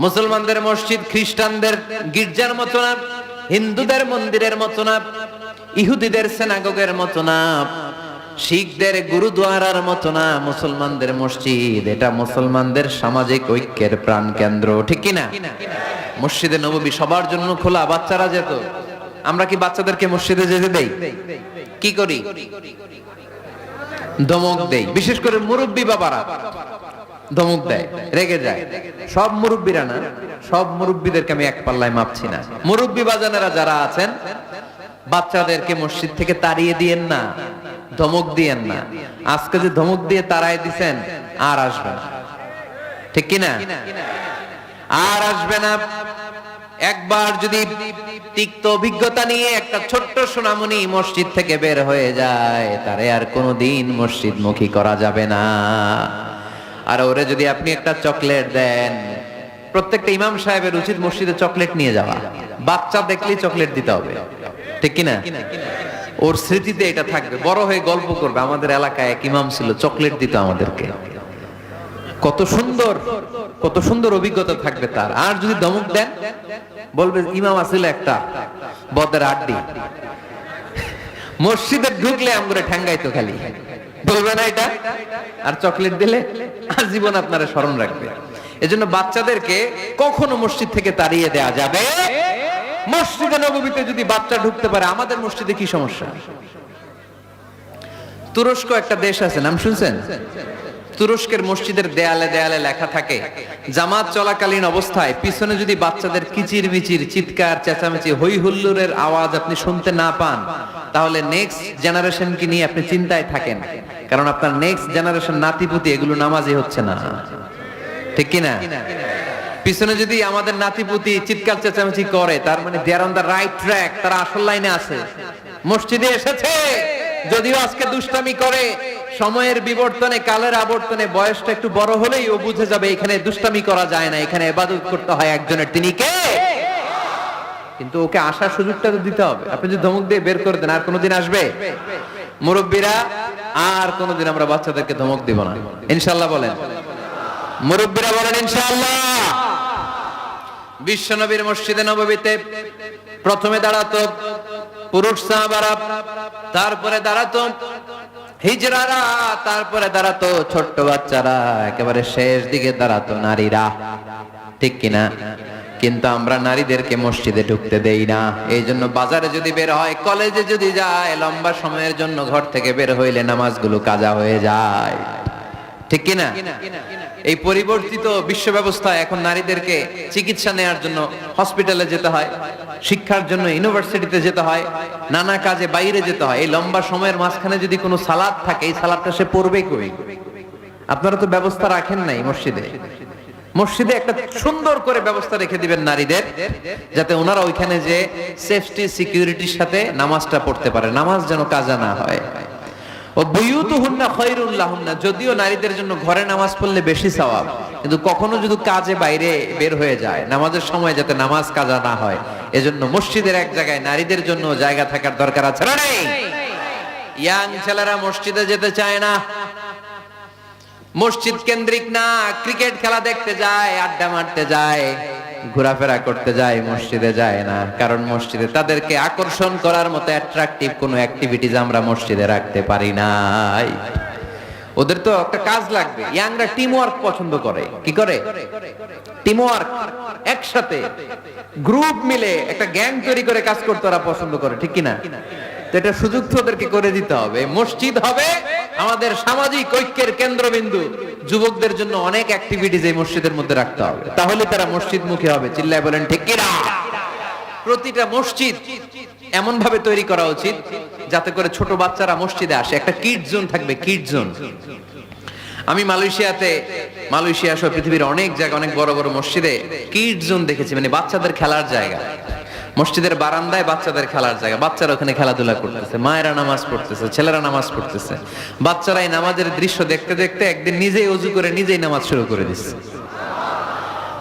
মুসলমানদের মসজিদ খ্রিস্টানদের গির্জার মতো না, হিন্দুদের মন্দিরের মতো না, ইহুদিদের সিনাগগের মতো না, শিখদের গুরুদ্বারার মতো না। মুসলমানদের মসজিদ এটা মুসলমানদের সামাজিক ঐক্যের প্রাণ কেন্দ্র, ঠিক কিনা? মসজিদে নববী সবার জন্য খোলা। বাচ্চারা যেত, আমরা কি বাচ্চাদেরকে মসজিদে যেতে দেই? কি করি? ধমক দেই। বিশেষ করে মুরব্বী বাবারা ধমক দেয়, রেগে যায়। সব মুরব্বীরা না, সব মুরব্বীদেরকে আমি এক পাল্লায় মাপছি না। মুরব্বী বাজানেরা যারা আছেন, বাচ্চাদেরকে মসজিদ থেকে তাড়িয়ে দিয়েন না, ধমক দিয়েন না। আজকে যে ধমক দিয়ে তাড়ায় দিছেন, আর আসবে না, ঠিক কিনা? আর আসবে না। একবার যদি তিক্ত অভিজ্ঞতা নিয়ে একটা ছোট্ট সোনামণি মসজিদ থেকে বের হয়ে যায়, তারে আর কোনোদিন মসজিদ মুখী করা যাবে না। আর ওরে যদি আপনি একটা চকলেট দেন, প্রত্যেকটা ইমাম সাহেবের উচিত মসজিদে চকলেট নিয়ে যাওয়া। বাচ্চা দেখলেই চকলেট দিতে হবে, ঠিক কিনা? ওর স্মৃতিতে এটা থাকবে, বড় হয়ে গল্প করবে, আমাদের এলাকায় এক ইমাম ছিল, চকলেট দিত আমাদেরকে। কত সুন্দর, কত সুন্দর অভিজ্ঞতা থাকবে তার। আর যদি ধমক দেন, বলবে ইমাম আসিল একটা বদের আড্ডি, মসজিদে ঢুকলে আমগুলো ঠ্যাঙ্গাইতো খালি, বলবে না এটা? আর চকলেট দিলে আজীবন আপনারা স্মরণ রাখবে। এজন্য বাচ্চাদেরকে কখনো মসজিদ থেকে তাড়িয়ে দেয়া যাবে। মসজিদে নববীতে যদি বাচ্চা ঢুকতে পারে, আমাদের মসজিদে কি সমস্যা? তুরস্ক একটা দেশ আছে, নাম শুনছেন? তুরস্কের মসজিদের দেয়ালে দেয়ালে লেখা থাকে, জামাত চলাকালীন অবস্থায় পিছনে যদি বাচ্চাদের কিচির মিচির, চিৎকার, চেঁচামেচি, হই হুল্লোড়ের আওয়াজ আপনি শুনতে না পান, তাহলে নেক্সট জেনারেশনকে নিয়ে আপনি চিন্তায় থাকেন। কারণ আপনার নেক্সট জেনারেশন নাতিপুতি এগুলো নামাজি হচ্ছে না, ঠিক কিনা? পিছনে যদি আমাদের নাতিপুতি চিৎকার চেঁচামেচি করে, তার মানে দে আর অন দ্য রাইট ট্র্যাক, তারা আসল লাইনে আছে, মসজিদে এসেছে। যদিও আজকে দুষ্টামি করে, সময়ের বিবর্তনে, কালের আবর্তনে বয়সটা একটু বড় হলেই ও বুঝে যাবে এখানে দুষ্টামি করা যায় না, এখানে ইবাদত করতে হয় একজনের, তিনি কে? কিন্তু ওকে আসার সুযোগটা তো দিতে হবে। আপনি যদি ধমক দিয়ে বের করে দেন, আর কোনোদিন আসবে? মুরব্বীরা, আর কোনোদিন আমরা বাচ্চাদেরকে ধমক দিব না, ইনশাআল্লাহ বলেন। মুরব্বীরা বলেন ইনশাআল্লাহ। বিশ্বনবীর মসজিদে নববীতে প্রথমে দাঁড়াতো পুরুষ সাহাবারা, তারপরে দাঁড়াতো হিজড়ারা, তারপরে দাঁড়াতো ছোট্ট বাচ্চারা, একেবারে শেষ দিকে দাঁড়াতো নারীরা, ঠিক কিনা? কিন্তু আমরা নারীদেরকে মসজিদে ঢুকতে দেই না। এই জন্য বাজারে যদি বের হয়, কলেজে যদি যায়, লম্বা সময়ের জন্য ঘর থেকে বের হইলে নামাজগুলো কাজা হয়ে যায়, ঠিক কিনা? এই পরিবর্তিত বিশ্ব ব্যবস্থায় এখন নারীদেরকে চিকিৎসা নেওয়ার জন্য হসপিটালে যেতে হয়, শিক্ষার জন্য ইউনিভার্সিটিতে যেতে হয়, নানা কাজে বাইরে যেতে হয়। এই লম্বা সময়ের মাঝখানে যদি কোনো সালাত থাকে, এই সালাতটা সে পড়বে কই? আপনারা তো ব্যবস্থা রাখেন নাই মসজিদে। মসজিদে একটা সুন্দর করে ব্যবস্থা রেখে দিবেন নারীদের, যাতে ওনারা ওইখানে যে সেফটি সিকিউরিটির সাথে নামাজটা পড়তে পারে, নামাজ যেন কাজা না হয়। ও বুয়ুতুহুন্না খায়রুল লাহুন্না, যদিও নারীদের জন্য ঘরে নামাজ পড়লে বেশি সওয়াব, কিন্তু কখনো যদি কাজে বাইরে বের হয়ে যায়, নামাজের সময় যাতে নামাজ কাজা না হয়, এজন্য মসজিদের এক জায়গায় নারীদের জন্য জায়গা থাকার দরকার আছে না নেই? ইয়াং ছেলেরা মসজিদে যেতে চায় না, মসজিদ কেন্দ্রিক না, ক্রিকেট খেলা দেখতে যায়, আড্ডা মারতে যায়, ঘোরাফেরা করতে যায়, মসজিদে যায় না। কারণ মসজিদে তাদেরকে আকর্ষণ করার মতো অ্যাট্রাকটিভ কোনো অ্যাক্টিভিটিজ আমরা মসজিদে রাখতে পারি নাই। ওদের তো একটা কাজ লাগবে। ইয়াংরা টিম ওয়ার্ক পছন্দ করে। কি করে? টিম ওয়ার্ক, একসাথে গ্রুপ মিলে একটা গ্যাং তৈরি করে কাজ করতে ওরা পছন্দ করে, ঠিক কিনা? তো এটা সুযোগ তো ওদেরকে করে দিতে হবে। মসজিদ হবে আমাদের সামাজিক ঐক্যের কেন্দ্রবিন্দু। যুবকদের জন্য অনেক অ্যাক্টিভিটিজ এই মসজিদের মধ্যে রাখতে হবে, তাহলে তারা মসজিদমুখী হবে। চিল্লায় বলেন ঠিক কিনা? প্রতিটা মসজিদ এমন ভাবে তৈরি করা উচিত যাতে করে ছোট বাচ্চারা মসজিদে আসে। একটা কিড জোন থাকবে, কিড জোন। আমি মালয়েশিয়া সহ পৃথিবীর অনেক জায়গায়, অনেক বড় বড় মসজিদে কিড জোন দেখেছি, মানে বাচ্চাদের খেলার জায়গা। মসজিদের বারান্দায় বাচ্চাদের খেলার জায়গা, বাচ্চারা ওখানে খেলাধুলা করতেছে, মায়েরা নামাজ পড়তেছে, ছেলেরা নামাজ পড়তেছে। বাচ্চারা এই নামাজের দৃশ্য দেখতে দেখতে একদিন নিজেই ওযু করে নিজেই নামাজ শুরু করে দিচ্ছে।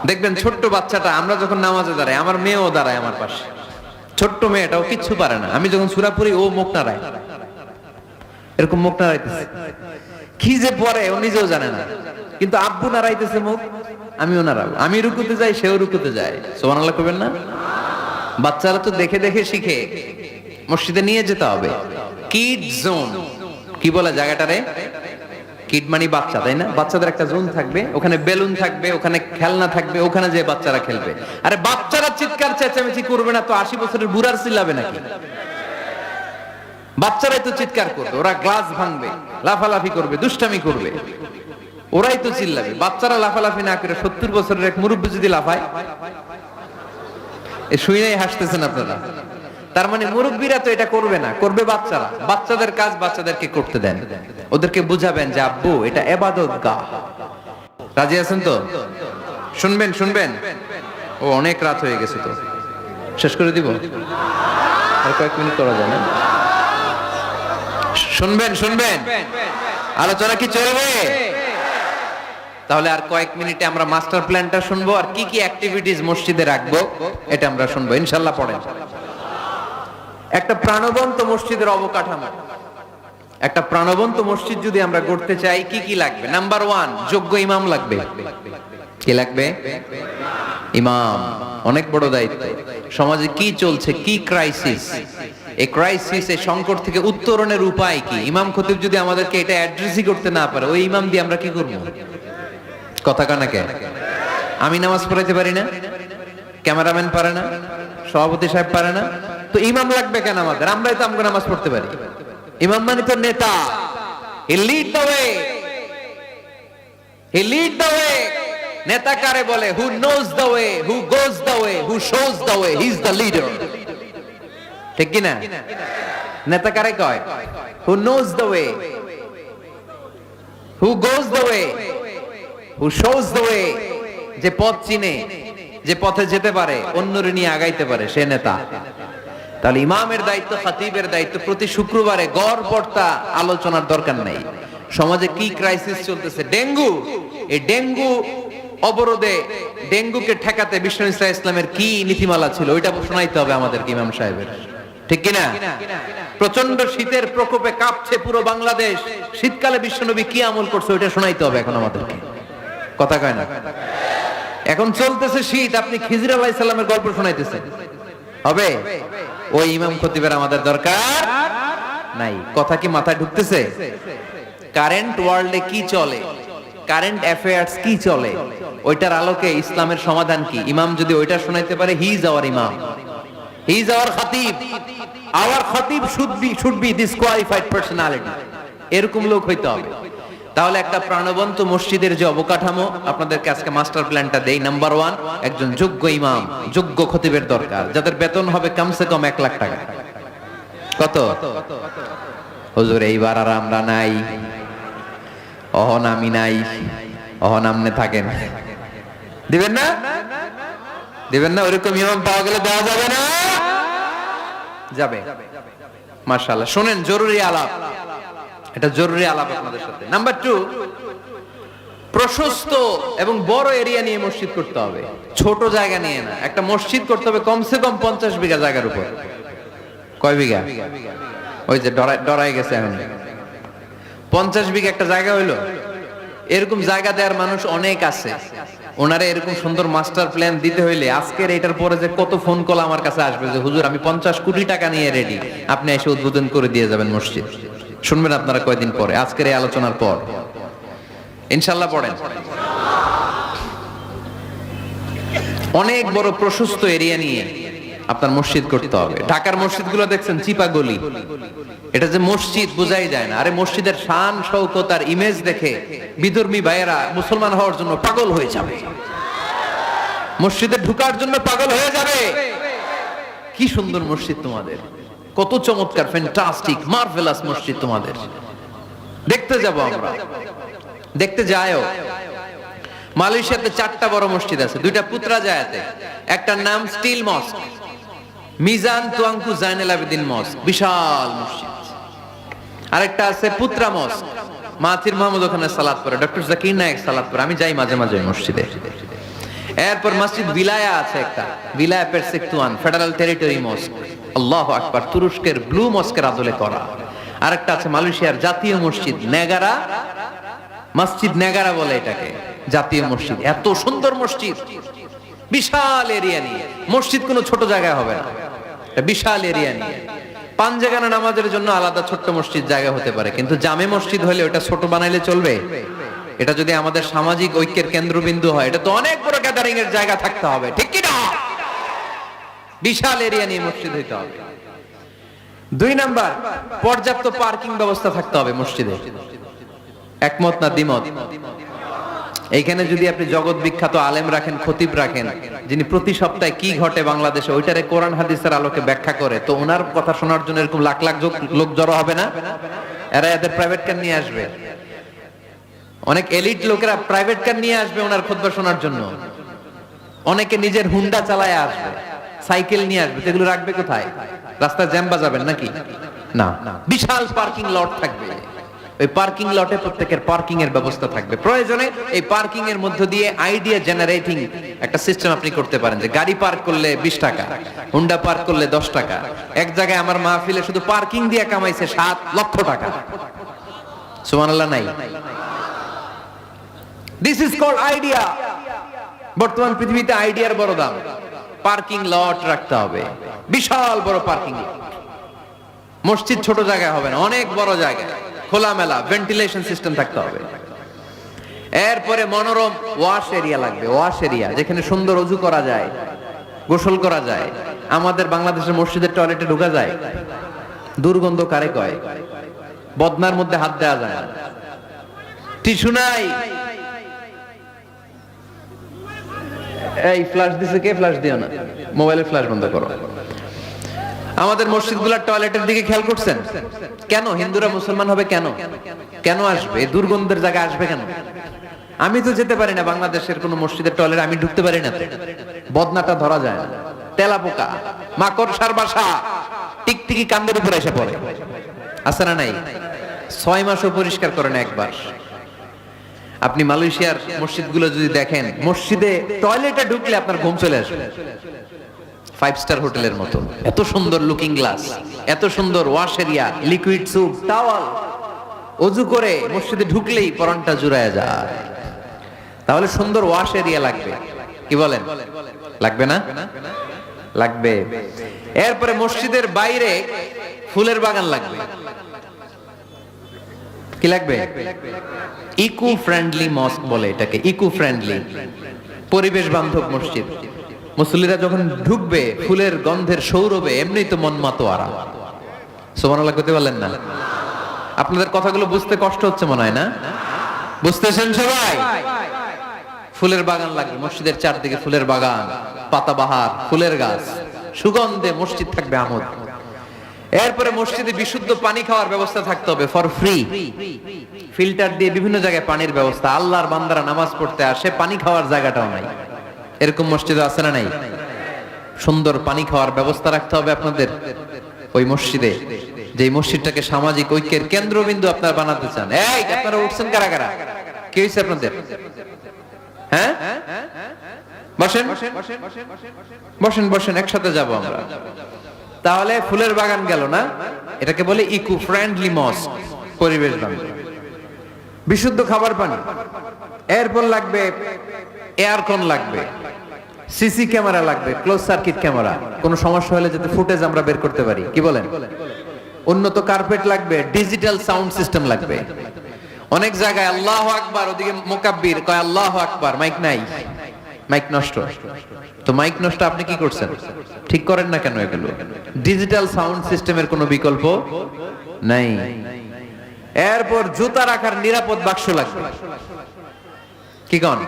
দেখবেন ছোট্ট বাচ্চাটা, আমরা যখন নামাজে দাঁড়াই, আমার মেয়েও দাঁড়ায় আমার পাশে, ছোট্ট মেয়েটাও কিচ্ছু পারে না, আমি যখন সূরা পড়ি ও মুখ নাড়ায়, এরকম মুখ নাড়াইতেছে, কি যে পড়ে ও নিজেও জানে না, কিন্তু আব্বু নাড়াইতেছে মুখ, আমিও নাড়াবো। আমি রুকুতে যাই, সেও রুকুতে যায়। সুবহানাল্লাহ কইবেন না? বাচ্চারা তো দেখে দেখে শিখে। মসজিদে নিয়ে যেতে হবে। কিড জোন, কি বলে জায়গাটারে? কিড মানে বাচ্চা, তাই না? বাচ্চাদের একটা জোন থাকবে, ওখানে বেলুন থাকবে, ওখানে খেলনা থাকবে, ওখানে যে বাচ্চারা খেলবে। আরে বাচ্চারা চিৎকার চেঁচামেচি করবে না তো 80 বছরের বুড়ার চিল্লাবে নাকি? বাচ্চারাই তো চিৎকার করবে, ওরা গ্লাস ভাঙবে, লাফালাফি করবে, দুষ্টামি করবে, ওরাই তো চিল্লাবে। বাচ্চারা লাফালাফি না করে 70 বছরের এক মুরব্বি যদি লাফায়, শুনেই হাসতেছেন আপনারা। তার মানে মুরব্বীরা তো এটা করবে না, করবে বাচ্চারা। বাচ্চাদের কাজ বাচ্চাদেরকে করতে দেন, ওদেরকে বুঝাবেন যে আব্বু এটা ইবাদতগাহ। রাজি আছেন তো? শুনবেন শুনবেন? ও অনেক রাত হয়ে গেছে, তো শেষ করে দিব, আর কয়েক মিনিট করা যায় না? শুনবেন শুনবেন? আলোচনা কি চলবে? তাহলে আর কয়েক মিনিটে আমরা মাস্টার প্ল্যানটা শুনবো, আর কি কি অ্যাক্টিভিটিজ মসজিদে রাখবো এটা আমরা শুনবো ইনশাআল্লাহ। পড়েন। একটা প্রাণবন্ত মসজিদের অবকাঠামো, একটা প্রাণবন্ত মসজিদ যদি আমরা গড়তে চাই, কি কি লাগবে? নাম্বার 1, যোগ্য ইমাম লাগবে। কি লাগবে? ইমাম। অনেক বড় দায়িত্ব। সমাজে কি চলছে, কি ক্রাইসিস, এই ক্রাইসিস, এই সংকট থেকে উত্তরণের উপায় কি? ইমাম খতিব যদি আমাদেরকে এটা অ্যাড্রেসই করতে না পারে, ওই ইমাম দিয়ে আমরা কি করবো? কথা কানাকে আমি নামাজ পড়াইতে পারি না, ক্যামেরাম্যান পারে না, সভাপতি সাহেব পারে না, তো ইমাম লাগবে কেন আমাদের? আমরাই তো আমরা নামাজ পড়তে পারি। ইমাম মানে তো নেতা। He lead the way, he lead the way. নেতা কারে বলে? Who knows the way, who goes the way, who shows the way, he is the leader. ঠিক কি না? নেতা কারে কয়? Who knows the way, who goes the way, who shows the way, যে পথ চিনে, যে পথে যেতে পারে, অন্যরে নিয়ে আগাইতে পারে, সে নেতা। তাহলে ইমামের দায়িত্ব, খতিবের দায়িত্ব প্রতি শুক্রবারে গড় পড়তা আলোচনার দরকার নাই। সমাজে কি ক্রাইসিস চলতেছে, ডেঙ্গু, এই ডেঙ্গু অবরোধে, ডেঙ্গুকে ঠেকাতে বিষ্ণু ইসলামের কি নীতিমালা ছিল, ওইটা শোনাইতে হবে আমাদের ইমাম সাহেবের, ঠিক কিনা? প্রচন্ড শীতের প্রকোপে কাঁপছে পুরো বাংলাদেশ, শীতকালে বিশ্বনবী কি আমল করছে ওইটা শোনাইতে হবে এখন আমাদেরকে, কথা কয় না? এখন চলতেছে শীত, আপনি খিজির আলাইহিস সালামের গল্প শোনাইতেছেন, হবে? ওই ইমাম খতিবের আমাদের দরকার নাই। কথা কি মাথায় ঢুকতেছে? কারেন্ট ওয়ার্ল্ডে কি চলে, কারেন্ট অ্যাফেয়ার্স কি চলে, ওইটার আলোকে ইসলামের সমাধান কি, ইমাম যদি ওইটা শোনাইতে পারে, হি ইজ আওয়ার ইমাম, হি ইজ আওয়ার খতিব, আওয়ার খতিব শুড বি ডিসকোয়ালিফাইড পার্সোনালিটি, এরকম লোক হইতে হবে। তাহলে একটা প্রাণবন্ত মসজিদের যে অবকাঠামো, আপনাদেরকে আজকে মাস্টার প্ল্যানটা দেই। নাম্বার 1, একজন যোগ্য ইমাম, যোগ্য খতিবের দরকার, যাদের বেতন হবে কমসে কম 1 লাখ টাকা। কত? হুজুর এইবার আর আমরা নাই, অহন আমি নাই, অহন আমনে থাকেন, দিবেন না? দিবেন না? ওরকম ইমাম পাওয়া গেলে দেওয়া যাবে না? যাবে। মাশাআল্লাহ। শুনেন, জরুরি আলাপ, এটা জরুরি আলাপ আপনাদের সাথে। নাম্বার 2, প্রশস্ত এবং বড় এরিয়া নিয়ে মসজিদ করতে হবে, ছোট জায়গা নিয়ে না। একটা মসজিদ করতে হবে কমসে কম 50 বিঘা জায়গার উপর। কয় বিঘা? ওই যে ডরাই গেছে এখন। 50 বিঘা একটা জায়গা হইলো, এরকম জায়গা দেওয়ার মানুষ অনেক আছে। ওনারে এরকম সুন্দর মাস্টার প্ল্যান দিতে হইলে আজকের এটার পরে যে কত ফোন কল আমার কাছে আসবে যে হুজুর আমি 50 কোটি টাকা নিয়ে রেডি, আপনি এসে উদ্বোধন করে দিয়ে যাবেন মসজিদ। শুনবেন আপনারা কয়দিন পরে, আজকের এই আলোচনার পর ইনশাআল্লাহ। পড়েন, অনেক বড় প্রশস্ত এরিয়া নিয়ে আপনার মসজিদ করতে হবে। ঢাকার মসজিদগুলো দেখছেন চিপা গলি, এটা যে মসজিদ বোঝাই যায় না। আরে মসজিদের শান শৌকত আর ইমেজ দেখে বিধর্মী ভাইয়েরা মুসলমান হওয়ার জন্য পাগল হয়ে যাবে, মসজিদে ঢুকার জন্য পাগল হয়ে যাবে। কি সুন্দর মসজিদ তোমাদের, কত চমৎকার, ফ্যান্টাস্টিক, মার্ভেলাস মসজিদ তোমাদের। দেখতে যাব আমরা, দেখতে যায়ও। মালয়েশিয়াতে 4টা বড় মসজিদ আছে, 2টা পুত্রাজায়াতে। একটার নাম স্টিল মস্ক, মিজান তুয়াংকু জাইনুল আবেদিন মস্ক, বিশাল মসজিদ। আরেকটা আছে পুত্রা মস্ক, মাথির মাহমুদ ওখানে সালাত পড়ে, ডক্টর জাকির নায়েক সালাত পড়ে, আমি যাই মাঝে মাঝে মসজিদে। এরপর মসজিদ বিলায়া আছে একটা, বিলায়া পেরসেকতুয়ান ফেডারেল টেরিটরি মস্ক, আল্লাহু আকবার, তুরস্কের ব্লু মস্কের আদলে করা। আরেকটা আছে মালয়েশিয়ার জাতীয় মসজিদ নেগারা, মসজিদ নেগারা বলে এটাকে, জাতীয় মসজিদ। এত সুন্দর মসজিদ, বিশাল এরিয়া নিয়ে মসজিদ, কোনো ছোট জায়গায় হবে না, বিশাল এরিয়া নিয়ে। 5 জায়গানা নামাজের জন্য আলাদা ছোট্ট মসজিদ জায়গা হতে পারে, কিন্তু জামে মসজিদ হলে ওটা ছোট বানাইলে চলবে? এটা যদি আমাদের সামাজিক ঐক্যের কেন্দ্রবিন্দু হয়, এটা তো অনেক বড় গ্যাদারিং এর জায়গা থাকতে হবে, ঠিক কি না? বিশাল এরিয়া নিয়ে মসজিদ হইতে হবে। 2 নাম্বার, পর্যাপ্ত পার্কিং ব্যবস্থা থাকতে হবে মসজিদে। একমত না দ্বিমত? এইখানে যদি আপনি জগৎ বিখ্যাত আলেম রাখেন, খতিব রাখেন, যিনি প্রতি সপ্তাহে কি ঘটে বাংলাদেশে ওইটারে কোরআন হাদিসের আলোকে ব্যাখ্যা করে, তো ওনার কথা শোনার জন্য এরকম লাখ লাখ লোক জড়ো হবে না? এরা এদের প্রাইভেট কার নিয়ে আসবে, অনেক এলিট লোকেরা প্রাইভেট কার নিয়ে আসবে ওনার খুতবা শোনার জন্য। অনেকে নিজের হুন্ডা চালায় আসবে, সাইকেল নিয়ে আসবে, এগুলো রাখবে কোথায়? রাস্তায় জ্যাম বাজাবেন নাকি? না, বিশাল পার্কিং লট থাকবে, ওই পার্কিং লটে প্রত্যেকের পার্কিং এর ব্যবস্থা থাকবে। প্রয়োজনে এই পার্কিং এর মধ্য দিয়ে আইডিয়া জেনারেটিং একটা সিস্টেম আপনি করতে পারেন, যে গাড়ি পার্ক করলে 20 টাকা, হুন্ডা পার্ক করলে 10 টাকা। এক জায়গায় আমার মাহফিলে শুধু পার্কিং দিয়ে কামাইছে 7 লক্ষ টাকা। সুবহানাল্লাহ নাই? This is called idea. বর্তমান পৃথিবীতে আইডিয়ার বড় দাম। পার্কিং লট রাখতে হবে, বিশাল বড় পার্কিং লট। মসজিদ ছোট জায়গায় হবে না, অনেক বড় জায়গায়, খোলামেলা ভেন্টিলেশন সিস্টেম থাকতে হবে। এরপরে মনোরম ওয়াশ এরিয়া লাগবে, ওয়াশ এরিয়া যেখানে সুন্দর ওযু করা যায়, গোসল করা যায়। আমাদের বাংলাদেশের মসজিদের টয়লেটে ঢোকা যায়, দুর্গন্ধ কারে কয়? বদনার মধ্যে হাত দেওয়া যায় না, টিস্যু নাই। এই ফ্ল্যাশ দিছে কে? ফ্ল্যাশ দিও না, মোবাইলের ফ্ল্যাশ বন্ধ করো। আমাদের মসজিদগুলোর টয়লেটের দিকে খেয়াল করছেন? কেন হিন্দুরা মুসলমান হবে? কেন কেন আসবে? এই দুর্গন্ধের জায়গায় আসবে কেন? আমি তো যেতে পারি না বাংলাদেশের কোন মসজিদের টয়লেট, আমি ঢুকতে পারি না। বদনাটা ধরা যায় না, তেলাপোকা, মাকড়সার বাসা, টিকটিকি কান্দের উপরে এসে পড়ে। আছে না নাই? 6 মাসও পরিষ্কার করেন একবার। আপনি মালয়েশিয়ার মসজিদগুলো যদি দেখেন, মসজিদে টয়লেটে ঢুকলে আপনার ঘুম চলে আসবে। 5 স্টার হোটেলের মতো, এত সুন্দর লুকিং গ্লাস, এত সুন্দর wash area, liquid soup, towel. ওযু করে মসজিদে ঢুকলেই পরানটা জুড়ায় যায়। তাহলে সুন্দর ওয়াশ এরিয়া লাগবে, কি বলেন? লাগবে না? লাগবে। এরপরে মসজিদের বাইরে ফুলের বাগান লাগবে। কি লাগবে? ইকো ফ্রেন্ডলি মস্ক বলে এটাকে, ইকো ফ্রেন্ডলি, পরিবেশ বান্ধব মসজিদ। মুসল্লিরা যখন ঢুকবে ফুলের গন্ধের সৌরভে এমনি তো মন মাতোয়ারা। সুবহানাল্লাহ করতে পারলেন না? আপনাদের কথাগুলো বুঝতে কষ্ট হচ্ছে মনে হয় না? বুঝতেছেন সবাই? ফুলের বাগান লাগবে মসজিদের চারদিকে, ফুলের বাগান, পাতাবাহার, ফুলের গাছ, সুগন্ধে মসজিদ থাকবে আমোদ। এরপরে মসজিদে বিশুদ্ধ পানি খাওয়ার ব্যবস্থা থাকতে হবে, ফর ফ্রি। ফিল্টার দিয়ে বিভিন্ন জায়গায় পানির ব্যবস্থা। আল্লাহর বান্দারা নামাজ পড়তে আসে, পানি খাওয়ার জায়গাটাও নাই। এরকম মসজিদ আছে না নাই? সুন্দর পানি খাওয়ার ব্যবস্থা রাখতে হবে আপনাদের ওই মসজিদে, যে মসজিদটাকে সামাজিক ঐক্যের কেন্দ্রবিন্দু আপনারা বানাতে চান। এই আপনারা উঠছেন কারা কারা? কি হয়েছে আপনাদের? হ্যাঁ, বসেন বসেন বসেন, একসাথে যাব আমরা। তাহলে ফুলের বাগান গেল না, এটাকে বলে ইকো ফ্রেন্ডলি মস্ক, পরিবেশ বান্ধব। বিশুদ্ধ খাবার পানি, এরপর লাগবে এয়ারকন, লাগবে সিসি ক্যামেরা, লাগবে ক্লোজ সার্কিট ক্যামেরা, কোনো সমস্যা হলে যাতে ফুটেজ আমরা বের করতে পারি, কি বলেন? উন্নত কার্পেট লাগবে, ডিজিটাল সাউন্ড সিস্টেম লাগবে। অনেক জায়গায় আল্লাহু আকবার, ওদিকে মুকাব্বির কয় আল্লাহু আকবার, মাইক নাই, মাইক নষ্ট। তো মাইক নষ্ট, আপনি কি করছেন? ঠিক করেন না কেন এগুলো? ডিজিটাল সাউন্ড সিস্টেমের কোনো বিকল্প নাই। এরপর জুতা রাখার নিরাপদ বাক্স লাগবে। কি কন?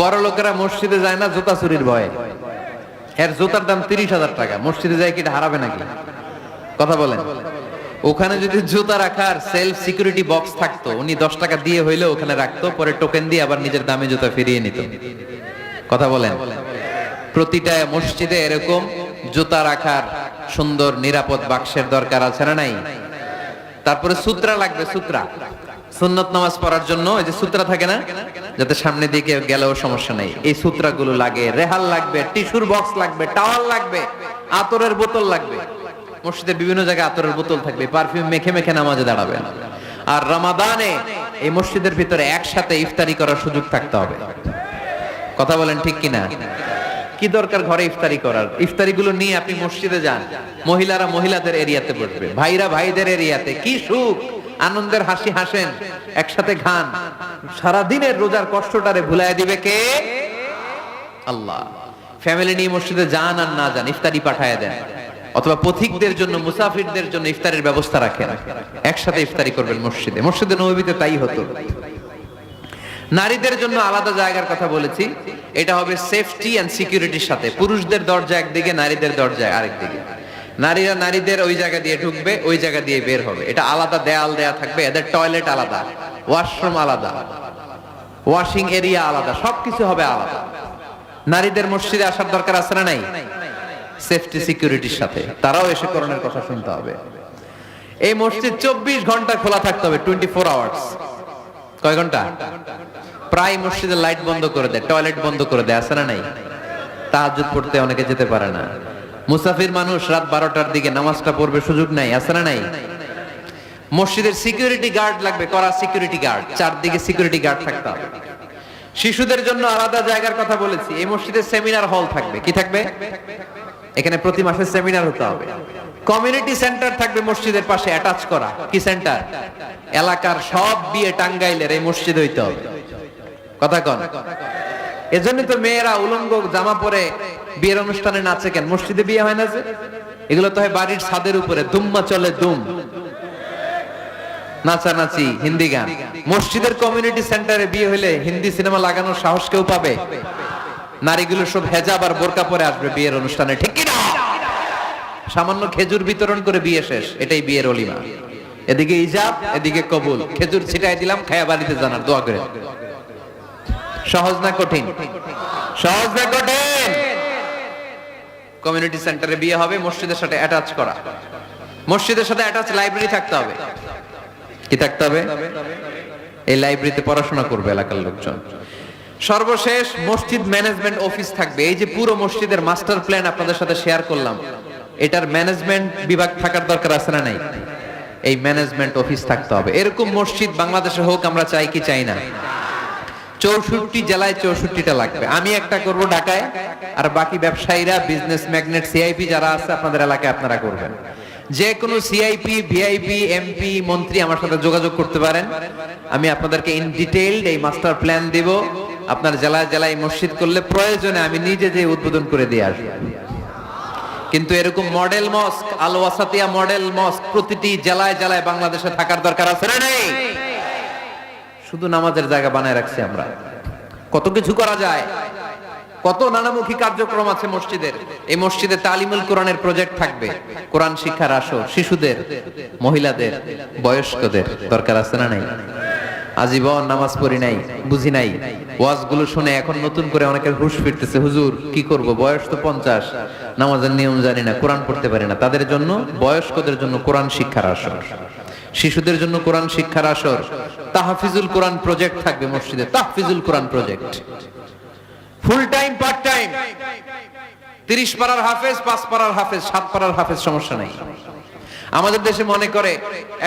বড় লোকেরা মসজিদে যায় না জুতা চুরির ভয়ে। এর জুতার দাম 30,000 টাকা, মসজিদে যায় কি এটা হারাবে নাকি? কথা বলেন। ওখানে যদি জুতা রাখার সেলফ সিকিউরিটি বক্স থাকতো, উনি 10 টাকা দিয়ে হইলে ওখানে রাখতো, পরে টোকেন দিয়ে আবার নিজের দামে জুতা ফিরিয়ে নিত। কথা বলেন। প্রতিটা মসজিদে এরকম জুতা রাখার সুন্দর নিরাপদ বাক্সের দরকার আছে না নাই? তারপরে সূত্রা লাগবে, সূত্রা সুন্নত নামাজ পড়ার জন্য এই যে সূত্রা থাকে না, যাতে সামনে দিকে গেলেও সমস্যা নেই, এই সূত্রাগুলো লাগে। রেহাল লাগবে, টিস্যুর বক্স লাগবে, টাওয়াল লাগবে, আতরের বোতল লাগবে। মসজিদের বিভিন্ন জায়গায় আতরের বোতল থাকবে, পারফিউম মেখে মেখে নামাজে দাঁড়াবেন। আর রমাদানে এই মসজিদের ভিতরে একসাথে ইফতারি করার সুযোগ থাকতে হবে। কথা বলেন ঠিক কিনা? কি দরকার ঘরে ইফতারি করার? ইফতারিগুলো নিয়ে আপনি মসজিদে যান, মহিলারা মহিলাদের এরিয়াতে বসবে, ভাইরা ভাইদের এরিয়াতে। কি সুখ, আনন্দের হাসি হাসেন, একসাথে খান। সারা দিনের রোজার কষ্টটারে ভুলায় দিবে কে? আল্লাহ। ফ্যামিলি নিয়ে মসজিদে যান আর না যান, ইফতারি পাঠায় দেন, অথবা পথিকদের জন্য, মুসাফিরদের জন্য ইফতারের ব্যবস্থা রাখেন, একসাথে ইফতারি করবেন মসজিদে। মসজিদে নববীতে তাই হতো। নারীদের জন্য আলাদা জায়গার কথা বলেছি, এটা হবে সেফটি এন্ড সিকিউরিটির সাথে। পুরুষদের দরজা একদিকে, নারীদের দরজা আরেকদিকে। নারীরা নারীদের ওই জায়গা দিয়ে ঢুকবে, ওই জায়গা দিয়ে বের হবে। এটা আলাদা দেয়াল দেয়া থাকবে, এদের টয়লেট আলাদা, ওয়াশরুম আলাদা, ওয়াশিং এরিয়া আলাদা, সবকিছু হবে আলাদা। নারীদের মসজিদে আসার দরকার আছে না নাই? সেফটি সিকিউরিটির সাথে তারাও এসে কোরআনের কথা শুনতে হবে। এই মসজিদ 24 ঘন্টা খোলা থাকতে হবে, 24 আওয়ার্স। কয় ঘন্টা? প্রায় মসজিদের লাইট বন্ধ করে দেয়, টয়লেট বন্ধ করে দেয়, আছে না নাই? তাহাজ্জুদ পড়তে অনেকে যেতে পারে না। মুসাফির মানুষ রাত 12টার দিকে নামাজটা পড়বে, সুযোগ নাই, আছে না নাই? মসজিদের সিকিউরিটি গার্ড লাগবে, কড়া সিকিউরিটি গার্ড, চারদিকে সিকিউরিটি গার্ড থাকতে হবে। শিশুদের জন্য আলাদা জায়গার কথা বলেছি। এই মসজিদে সেমিনার হল থাকবে। কি থাকবে? এখানে প্রতি মাসে সেমিনার হতে হবে। কমিউনিটি সেন্টার থাকবে মসজিদের পাশে অ্যাটাচ করা। কি সেন্টার? এলাকার সব বিয়ে টাঙ্গাইলের এই মসজিদ হইতে হবে। কথা কন। এজন্য তো মেয়েরা উলঙ্গ জামা পরে বিয়ের অনুষ্ঠানে নাচে কেন? মসজিদে বিয়ে হয় না যে? এগুলো তো হয় বাড়ির ছাদের উপরে, দুম্মা চলে দুম, নাচানাচি, হিন্দি গান। মসজিদের কমিউনিটি সেন্টারে বিয়ে হলে হিন্দি সিনেমা লাগানোর সাহস কেউ পাবে? নারীগুলো সব হেজাব আর বোরকা পরে আসবে বিয়ের অনুষ্ঠানে, ঠিক কিনা? সামান্য খেজুর বিতরণ করে বিয়ে শেষ, এটাই বিয়ের অলিমা। এদিকে ইজাব, এদিকে কবুল, খেজুর ছিটাই দিলাম, খায়া বাড়িতে জানার দোয়া করে। সহজ না কঠিন? সহজ না কঠিন? কমিউনিটি সেন্টারে বিয়ে হবে, মসজিদের সাথে অ্যাটাচ করা, মসজিদের সাথে অ্যাটাচ লাইব্রেরি থাকতে হবে। কি থাকতে হবে? এই লাইব্রেরিতে পড়াশোনা করবে এলাকার লোকজন। সর্বশেষ মসজিদ ম্যানেজমেন্ট অফিস থাকবে। এই যে পুরো মসজিদের মাস্টার প্ল্যান আপনাদের সাথে শেয়ার করলাম, এটার ম্যানেজমেন্ট বিভাগ থাকার দরকার আছে না নাই? এই ম্যানেজমেন্ট অফিস থাকতে হবে। এরকম মসজিদ বাংলাদেশে হোক, আমরা চাই কি চাই না? 64 জেলায় 64টা লাগবে। আমি একটা করব ঢাকায়, আর বাকি ব্যবসায়ীরা, বিজনেস ম্যাগনেট, সিআইপি যারা আছে আপনাদের এলাকায় আপনারা করবেন। যে কোনো সিআইপি, ভিআইপি, এমপি, মন্ত্রী আমার সাথে যোগাযোগ করতে পারেন। আমি আপনাদেরকে ইন ডিটেইলড এই মাস্টার প্ল্যান দিব। আপনার জেলায় জেলায় মসজিদ করলে প্রয়োজনে আমি নিজে যে উদ্বোধন করে দিয়ে আসবো। কিন্তু এরকম মডেল মস্ক, আল ওয়াসাতিয়া মডেল মস্ক প্রতিটি জেলায় জেলায় বাংলাদেশে থাকার দরকার আছে না নেই? শুধু নামাজের জায়গা বানায় রাখছি আমরা। কত কিছু করা যায়, কত নানামুখী কার্যক্রম আছে মসজিদের। এই মসজিদে তালিমুল কোরআনের প্রজেক্ট থাকবে, কোরআন শিক্ষার আসর, শিশুদের, মহিলাদের, বয়স্কদের দরকার আছে না নাই? আজীবন নামাজ পড়ি নাই, বুঝি নাই, ওয়াজগুলো শুনে এখন নতুন করে অনেকের হুঁশ ফিরতেছে, হুজুর কি করব, বয়স তো 50, নামাজের নিয়ম জানি না, কোরআন পড়তে পারি না। তাদের জন্য, বয়স্কদের জন্য কোরআন শিক্ষার আসর, শিশুদের জন্য কোরআন শিক্ষার আসর, তাহফিজুল কোরআন প্রজেক্ট থাকবে মসজিদে, তাহফিজুল কোরআন project. Full time, part time, 30 পারার হাফেজ, 5 পারার হাফেজ, 7 পারার হাফেজ, সমস্যা নাই। আমাদের দেশে মনে করে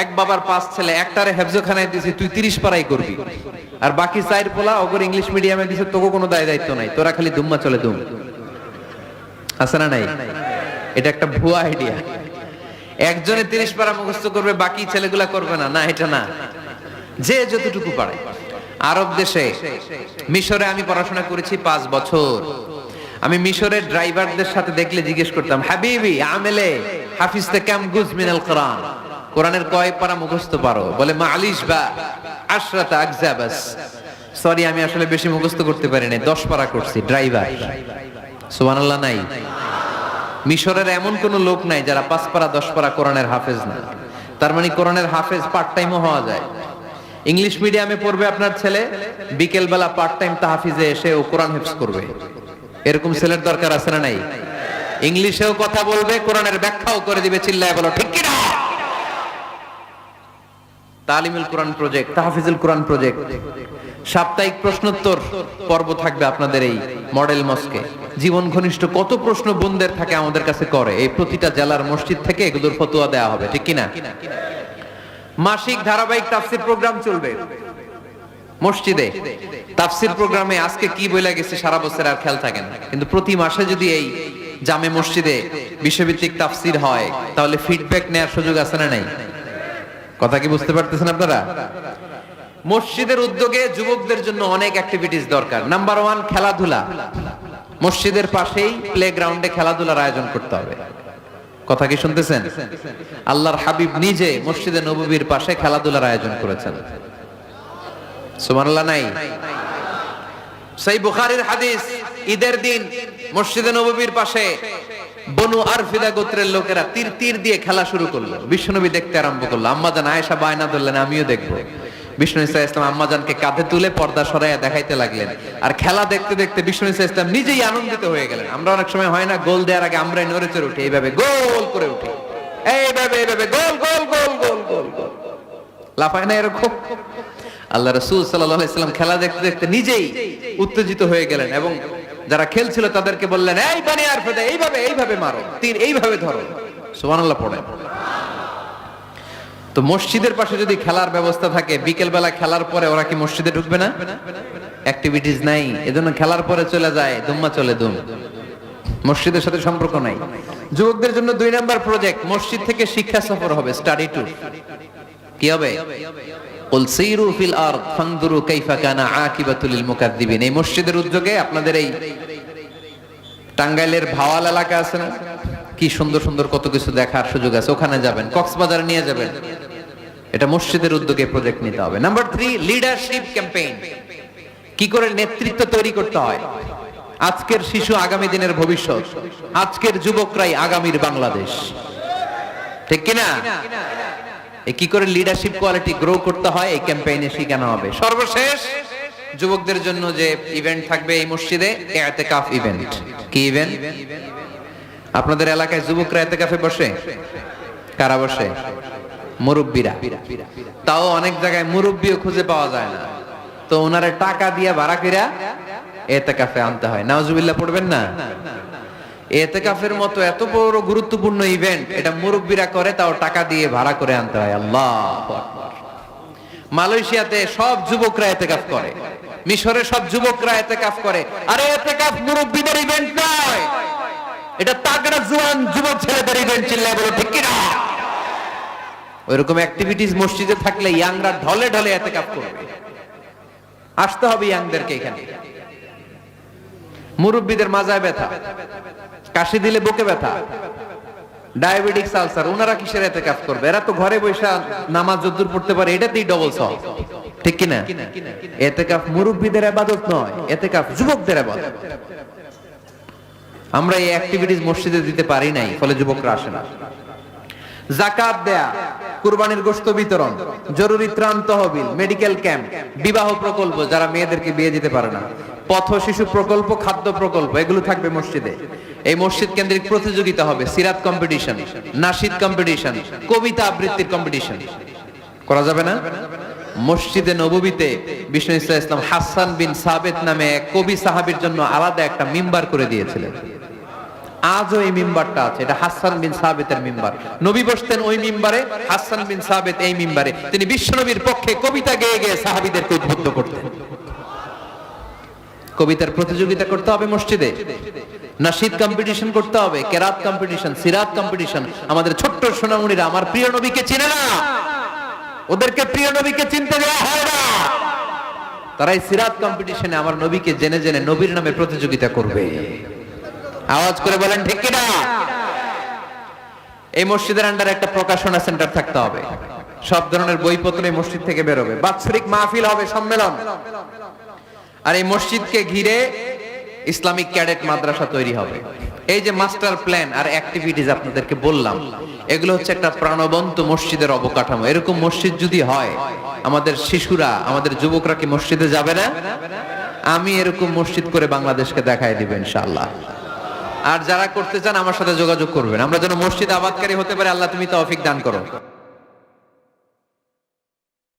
এক বাবার 5 ছেলে, একটারে হেফজখানায় দিয়েছি, তুই 30 পারাই করবি, আর বাকি 4 পোলা ওগর ইংলিশ মিডিয়ামে দিয়েছে, তোকে কোনো দায় দায়িত্ব নাই, তোরা খালি দুম্মা চলে দুম। আছে না নাই? এটা একটা ভুয়া আইডিয়া। একজনে 30 পারা মুখস্থ করবে, বাকি ছেলেগুলা করবে না, না এটা না। যে যতটুকু পারে। আরব দেশে, মিশরে আমি পড়াশোনা করেছি 5 বছর। আমি মিশরের ড্রাইভারদের সাথে দেখলে জিজ্ঞেস করতাম, হাবিবি আমেলে হাফিজতে কাম গুজ মিনাল কোরআন, কোরআনের কয় পারা মুখস্থ পারো? বলে মালিশ বা আশরাতা আকজাবাস। সরি, আমি আসলে বেশি মুখস্থ করতে পারি না, 10 পারা করছি। ড্রাইভার, সুবহানাল্লাহ নাই? মিশরের এমন কোন লোক নাই যারা 5 পারা 10 পারা কোরআনের হাফেজ না। তার মানে কোরআনের হাফেজ পার্ট টাইমও হওয়া যায়। ইংলিশ মিডিয়ামে পড়বে আপনার ছেলে, বিকেল বেলা পার্ট টাইম তাহফিজে এসে ও কোরআন হিফজ করবে। এরকম ছেলের দরকার আছে না নাই? ইংলিশেও কথা বলবে, কোরআনের ব্যাখ্যাও করে দিবে, চিল্লায় বলো ঠিক কি না? তালিমুল কোরআন প্রজেক্ট, তাহফিজুল কোরআন প্রজেক্ট। সাপ্তাহিক প্রশ্নোত্তর পর্ব থাকবে আপনাদের এই মডেল মস্কে। জীবন ঘনিষ্ঠ কত প্রশ্ন বোনদের থাকে আমাদের কাছে করে, এই প্রতিটা জেলার মসজিদ থেকে এগুলোর ফতোয়া দেওয়া হবে, ঠিক কি না? মাসিক ধারাবাহিক তাফসীর প্রোগ্রাম চলবে মসজিদে। তাফসীর প্রোগ্রামে আজকে কি বলে গেছে সারা বছর আর খেয়াল থাকে না, কিন্তু প্রতি মাসে যদি এই জামে মসজিদে বিষয়ভিত্তিক তাফসীর হয়, তাহলে ফিডব্যাক নেওয়ার সুযোগ আছে না নাই? কথা কি বুঝতে পারতেছেন আপনারা? মসজিদের উদ্যোগে যুবকদের জন্য অনেক অ্যাক্টিভিটিস দরকার। নাম্বার 1, খেলাধুলা। মসজিদের পাশেই প্লেগ্রাউন্ডে খেলাধুলার আয়োজন করতে হবে। কথা কি শুনতেছেন? আল্লাহর হাবিব নিজে মসজিদে নববীর পাশে খেলাধুলার আয়োজন করেছেন। সুবহানাল্লাহ নাই? সহিহ বুখারীর হাদিস, ঈদের দিন মসজিদে নববীর পাশে বনু আরফিদা গোত্রের লোকেরা তীর দিয়ে খেলা শুরু করলো। বিশ্বনবী দেখতে আরম্ভ করলো। আম্মাজান আয়েশা বায়না ধরলেন, আমিও দেখবো। বিষ্ণু ইসা ইসলাম আম্মাজানকে কাঁধে তুলে পর্দা সরাইয়া দেখাইতে লাগলেন। আর খেলা দেখতে দেখতে বিষ্ণু ইসা ইসলাম নিজেই আনন্দিত হয়ে গেলেন। আমরা অনেক সময় হয় না, গোল দেওয়ার আগে আমরাই নড়ে চড়ে উঠি, এইভাবে গোল করে উঠি, এইভাবে গোল গোল গোল গোল গোল গোল, লাফায় না এরকম? আল্লাহ রাসূল সাল্লাল্লাহু আলাইহি ওয়াসাল্লাম খেলা দেখতে দেখতে নিজেই উত্তেজিত হয়ে গেলেন এবং যারা খেলছিল তাদেরকে বললেন, এই বনি আরফিদা, এইভাবে মারো, তীর এইভাবে ধরো। সুবহানাল্লাহ পড়েন। তো মসজিদের পাশে যদি খেলার ব্যবস্থা থাকে, বিকেল বেলা খেলার পরে ওরা কি মসজিদে ঢুকবে না? অ্যাক্টিভিটিস নাই, এজন্য খেলার পরে চলে যায়, দুম্মা চলে দুম, মসজিদের সাথে সম্পর্ক নাই। যুবকদের জন্য 2 নাম্বার প্রজেক্ট, মসজিদ থেকে শিক্ষা সফর হবে, স্টাডি ট্যুর। কি হবে? কুল সিরু ফিল আরদ ফানজুরু কাইফা কানা আকিবাতুল মুকাদ্দিবিন। এই মসজিদের উদ্যোগে আপনাদের এই টাঙ্গাইলের ভাওয়াল এলাকা আছে না, কি সুন্দর সুন্দর কত কিছু দেখার সুযোগ আছে, ওখানে যাবেন, কক্সবাজার নিয়ে যাবেন। এটা মসজিদের উদ্যোগে প্রজেক্ট নিতে হবে। Number 3, leadership campaign. কি করে নেতৃত্ব তৈরি করতে হয়। আজকের শিশু আগামী দিনের ভবিষ্যৎ, আজকের যুবকরাই আগামীর বাংলাদেশ, ঠিক কিনা? কি করে লিডারশিপ কোয়ালিটি গ্রো করতে হয় এই ক্যাম্পেইনে শেখানো হবে। সর্বশেষ যুবকদের জন্য যে ইভেন্ট থাকবে এই মসজিদে, ইতিকাফ ইভেন্ট। কি ইভেন্ট? আপনাদের এলাকায় যুবকরা ইতিকাফে বসে? কারা বসে? মুরব্বীরা। তাও অনেক জায়গায় মুরব্বীও খুঁজে পাওয়া যায় না, তো ওনারে টাকা দিয়ে ভাড়া কইরা ইতিকাফে আনতে হয়। নাউজুবিল্লাহ পড়বেন না? ইতিকাফের মতো এত বড় গুরুত্বপূর্ণ ইভেন্ট এটা মুরব্বীরা করে, তাও টাকা দিয়ে ভাড়া করে আনতে হয়। আল্লাহু আকবার। মালয়েশিয়াতে সব যুবকরা ইতিকাফ করে, মিশরে সব যুবকরা ইতিকাফ করে। আরে ইতিকাফ মুরব্বীদের ইভেন্ট নয়, এটা তাগড়া জওয়ান যুবক ছেলেদের ইভেন্ট। চিল্লায় বলো ঠিক কি না? ওইরকম অ্যাক্টিভিটিস মসজিদে থাকলে ইয়াংরা ঢলে ঢলে ইতিকাফ করবে। আসতে হবে ইয়াংদেরকে এখানে। মুরব্বীদের মাজায় ব্যথা, কাশি দিলে বুকে ব্যথা, ডায়াবেটিস, আলসার, ওনারা কিসের ইতিকাফ করবে? এরা তো ঘরে বসে নামাজ যদ্দুর পড়তে পারে, এটাতেই ডবল সওয়াব, ঠিক কি না? ইতিকাফ মুরব্বীদের ইবাদত নয়, ইতিকাফ যুবকদের ইবাদত। আমরা এই অ্যাক্টিভিটিস মসজিদে দিতে পারি নাই, ফলে যুবকরা আসে না। যাকাত দেয়া, কুরবানির গোশত বিতরণ, জরুরি ত্রাণ তহবিল, মেডিকেল ক্যাম্প, বিবাহ প্রকল্প যারা মেয়েদেরকে বিয়ে দিতে পারে না, পথ শিশু প্রকল্প, খাদ্য প্রকল্প, এগুলো থাকবে মসজিদে। এই মসজিদ কেন্দ্রিক প্রতিযোগিতা হবে, সিরাত কম্পিটিশন, নাশিদ কম্পিটিশন, কবিতা আবৃত্তির কম্পিটিশন। করা যাবে না? মসজিদে নববীতে বিষ্ণু ইসলাম হাসান বিন সাবিত নামে এক কবি সাহাবীর জন্য আলাদা একটা মিম্বার করে দিয়েছিলেন। আজও এই মিম্বারটা আছে, এটা হাসান বিন সাবিতের মিম্বার। নবী বসতেন ওই মিম্বারে, হাসান বিন সাবিত এই মিম্বারে। তিনি বিশ্বনবীর পক্ষে কবিতা গেয়ে গেয়ে সাহাবীদেরকে উদ্বুদ্ধ করতেন। কবিতার প্রতিযোগিতা করতে হবে মসজিদে, নাশিদ কম্পিটিশন করতে হবে, কেরাত কম্পিটিশন, সিরাত কম্পিটিশন। আমাদের ছোট্ট সোনামণিরা আমার প্রিয় নবীকে চিনে না, ওদেরকে প্রিয় নবীকে চিনতে দেওয়া হয় না। তারা এই সিরাত কম্পিটিশনে আমার নবীকে জেনে জেনে নবীর নামে প্রতিযোগিতা করবে। আওয়াজ করে বলেন ঠিক কিনা? এই মসজিদের আন্ডারে একটা প্রকাশনা সেন্টার থাকতে হবে, সব ধরনের বইপত্র এই মসজিদ থেকে বেরোবে। বাৎসরিক মাহফিল হবে, সম্মেলন। আর এই মসজিদকে ঘিরে ইসলামিক ক্যাডেট মাদ্রাসা তৈরি হবে। এই যে মাস্টার প্ল্যান আর অ্যাক্টিভিটিস আপনাদেরকে বললাম, এগুলো হচ্ছে একটা প্রাণবন্ত মসজিদের অবকাঠামো। এরকম মসজিদ যদি হয়, আমাদের শিশুরা, আমাদের যুবকরা কি মসজিদে যাবে না? আমি এরকম মসজিদ করে বাংলাদেশকে দেখায় দিব ইনশাআল্লাহ। আর যারা করতে চান আমার সাথে যোগাযোগ করবেন, আমরা যেন মসজিদ আবাদকারী হতে পারে। আল্লাহ তুমি তৌফিক দান করো।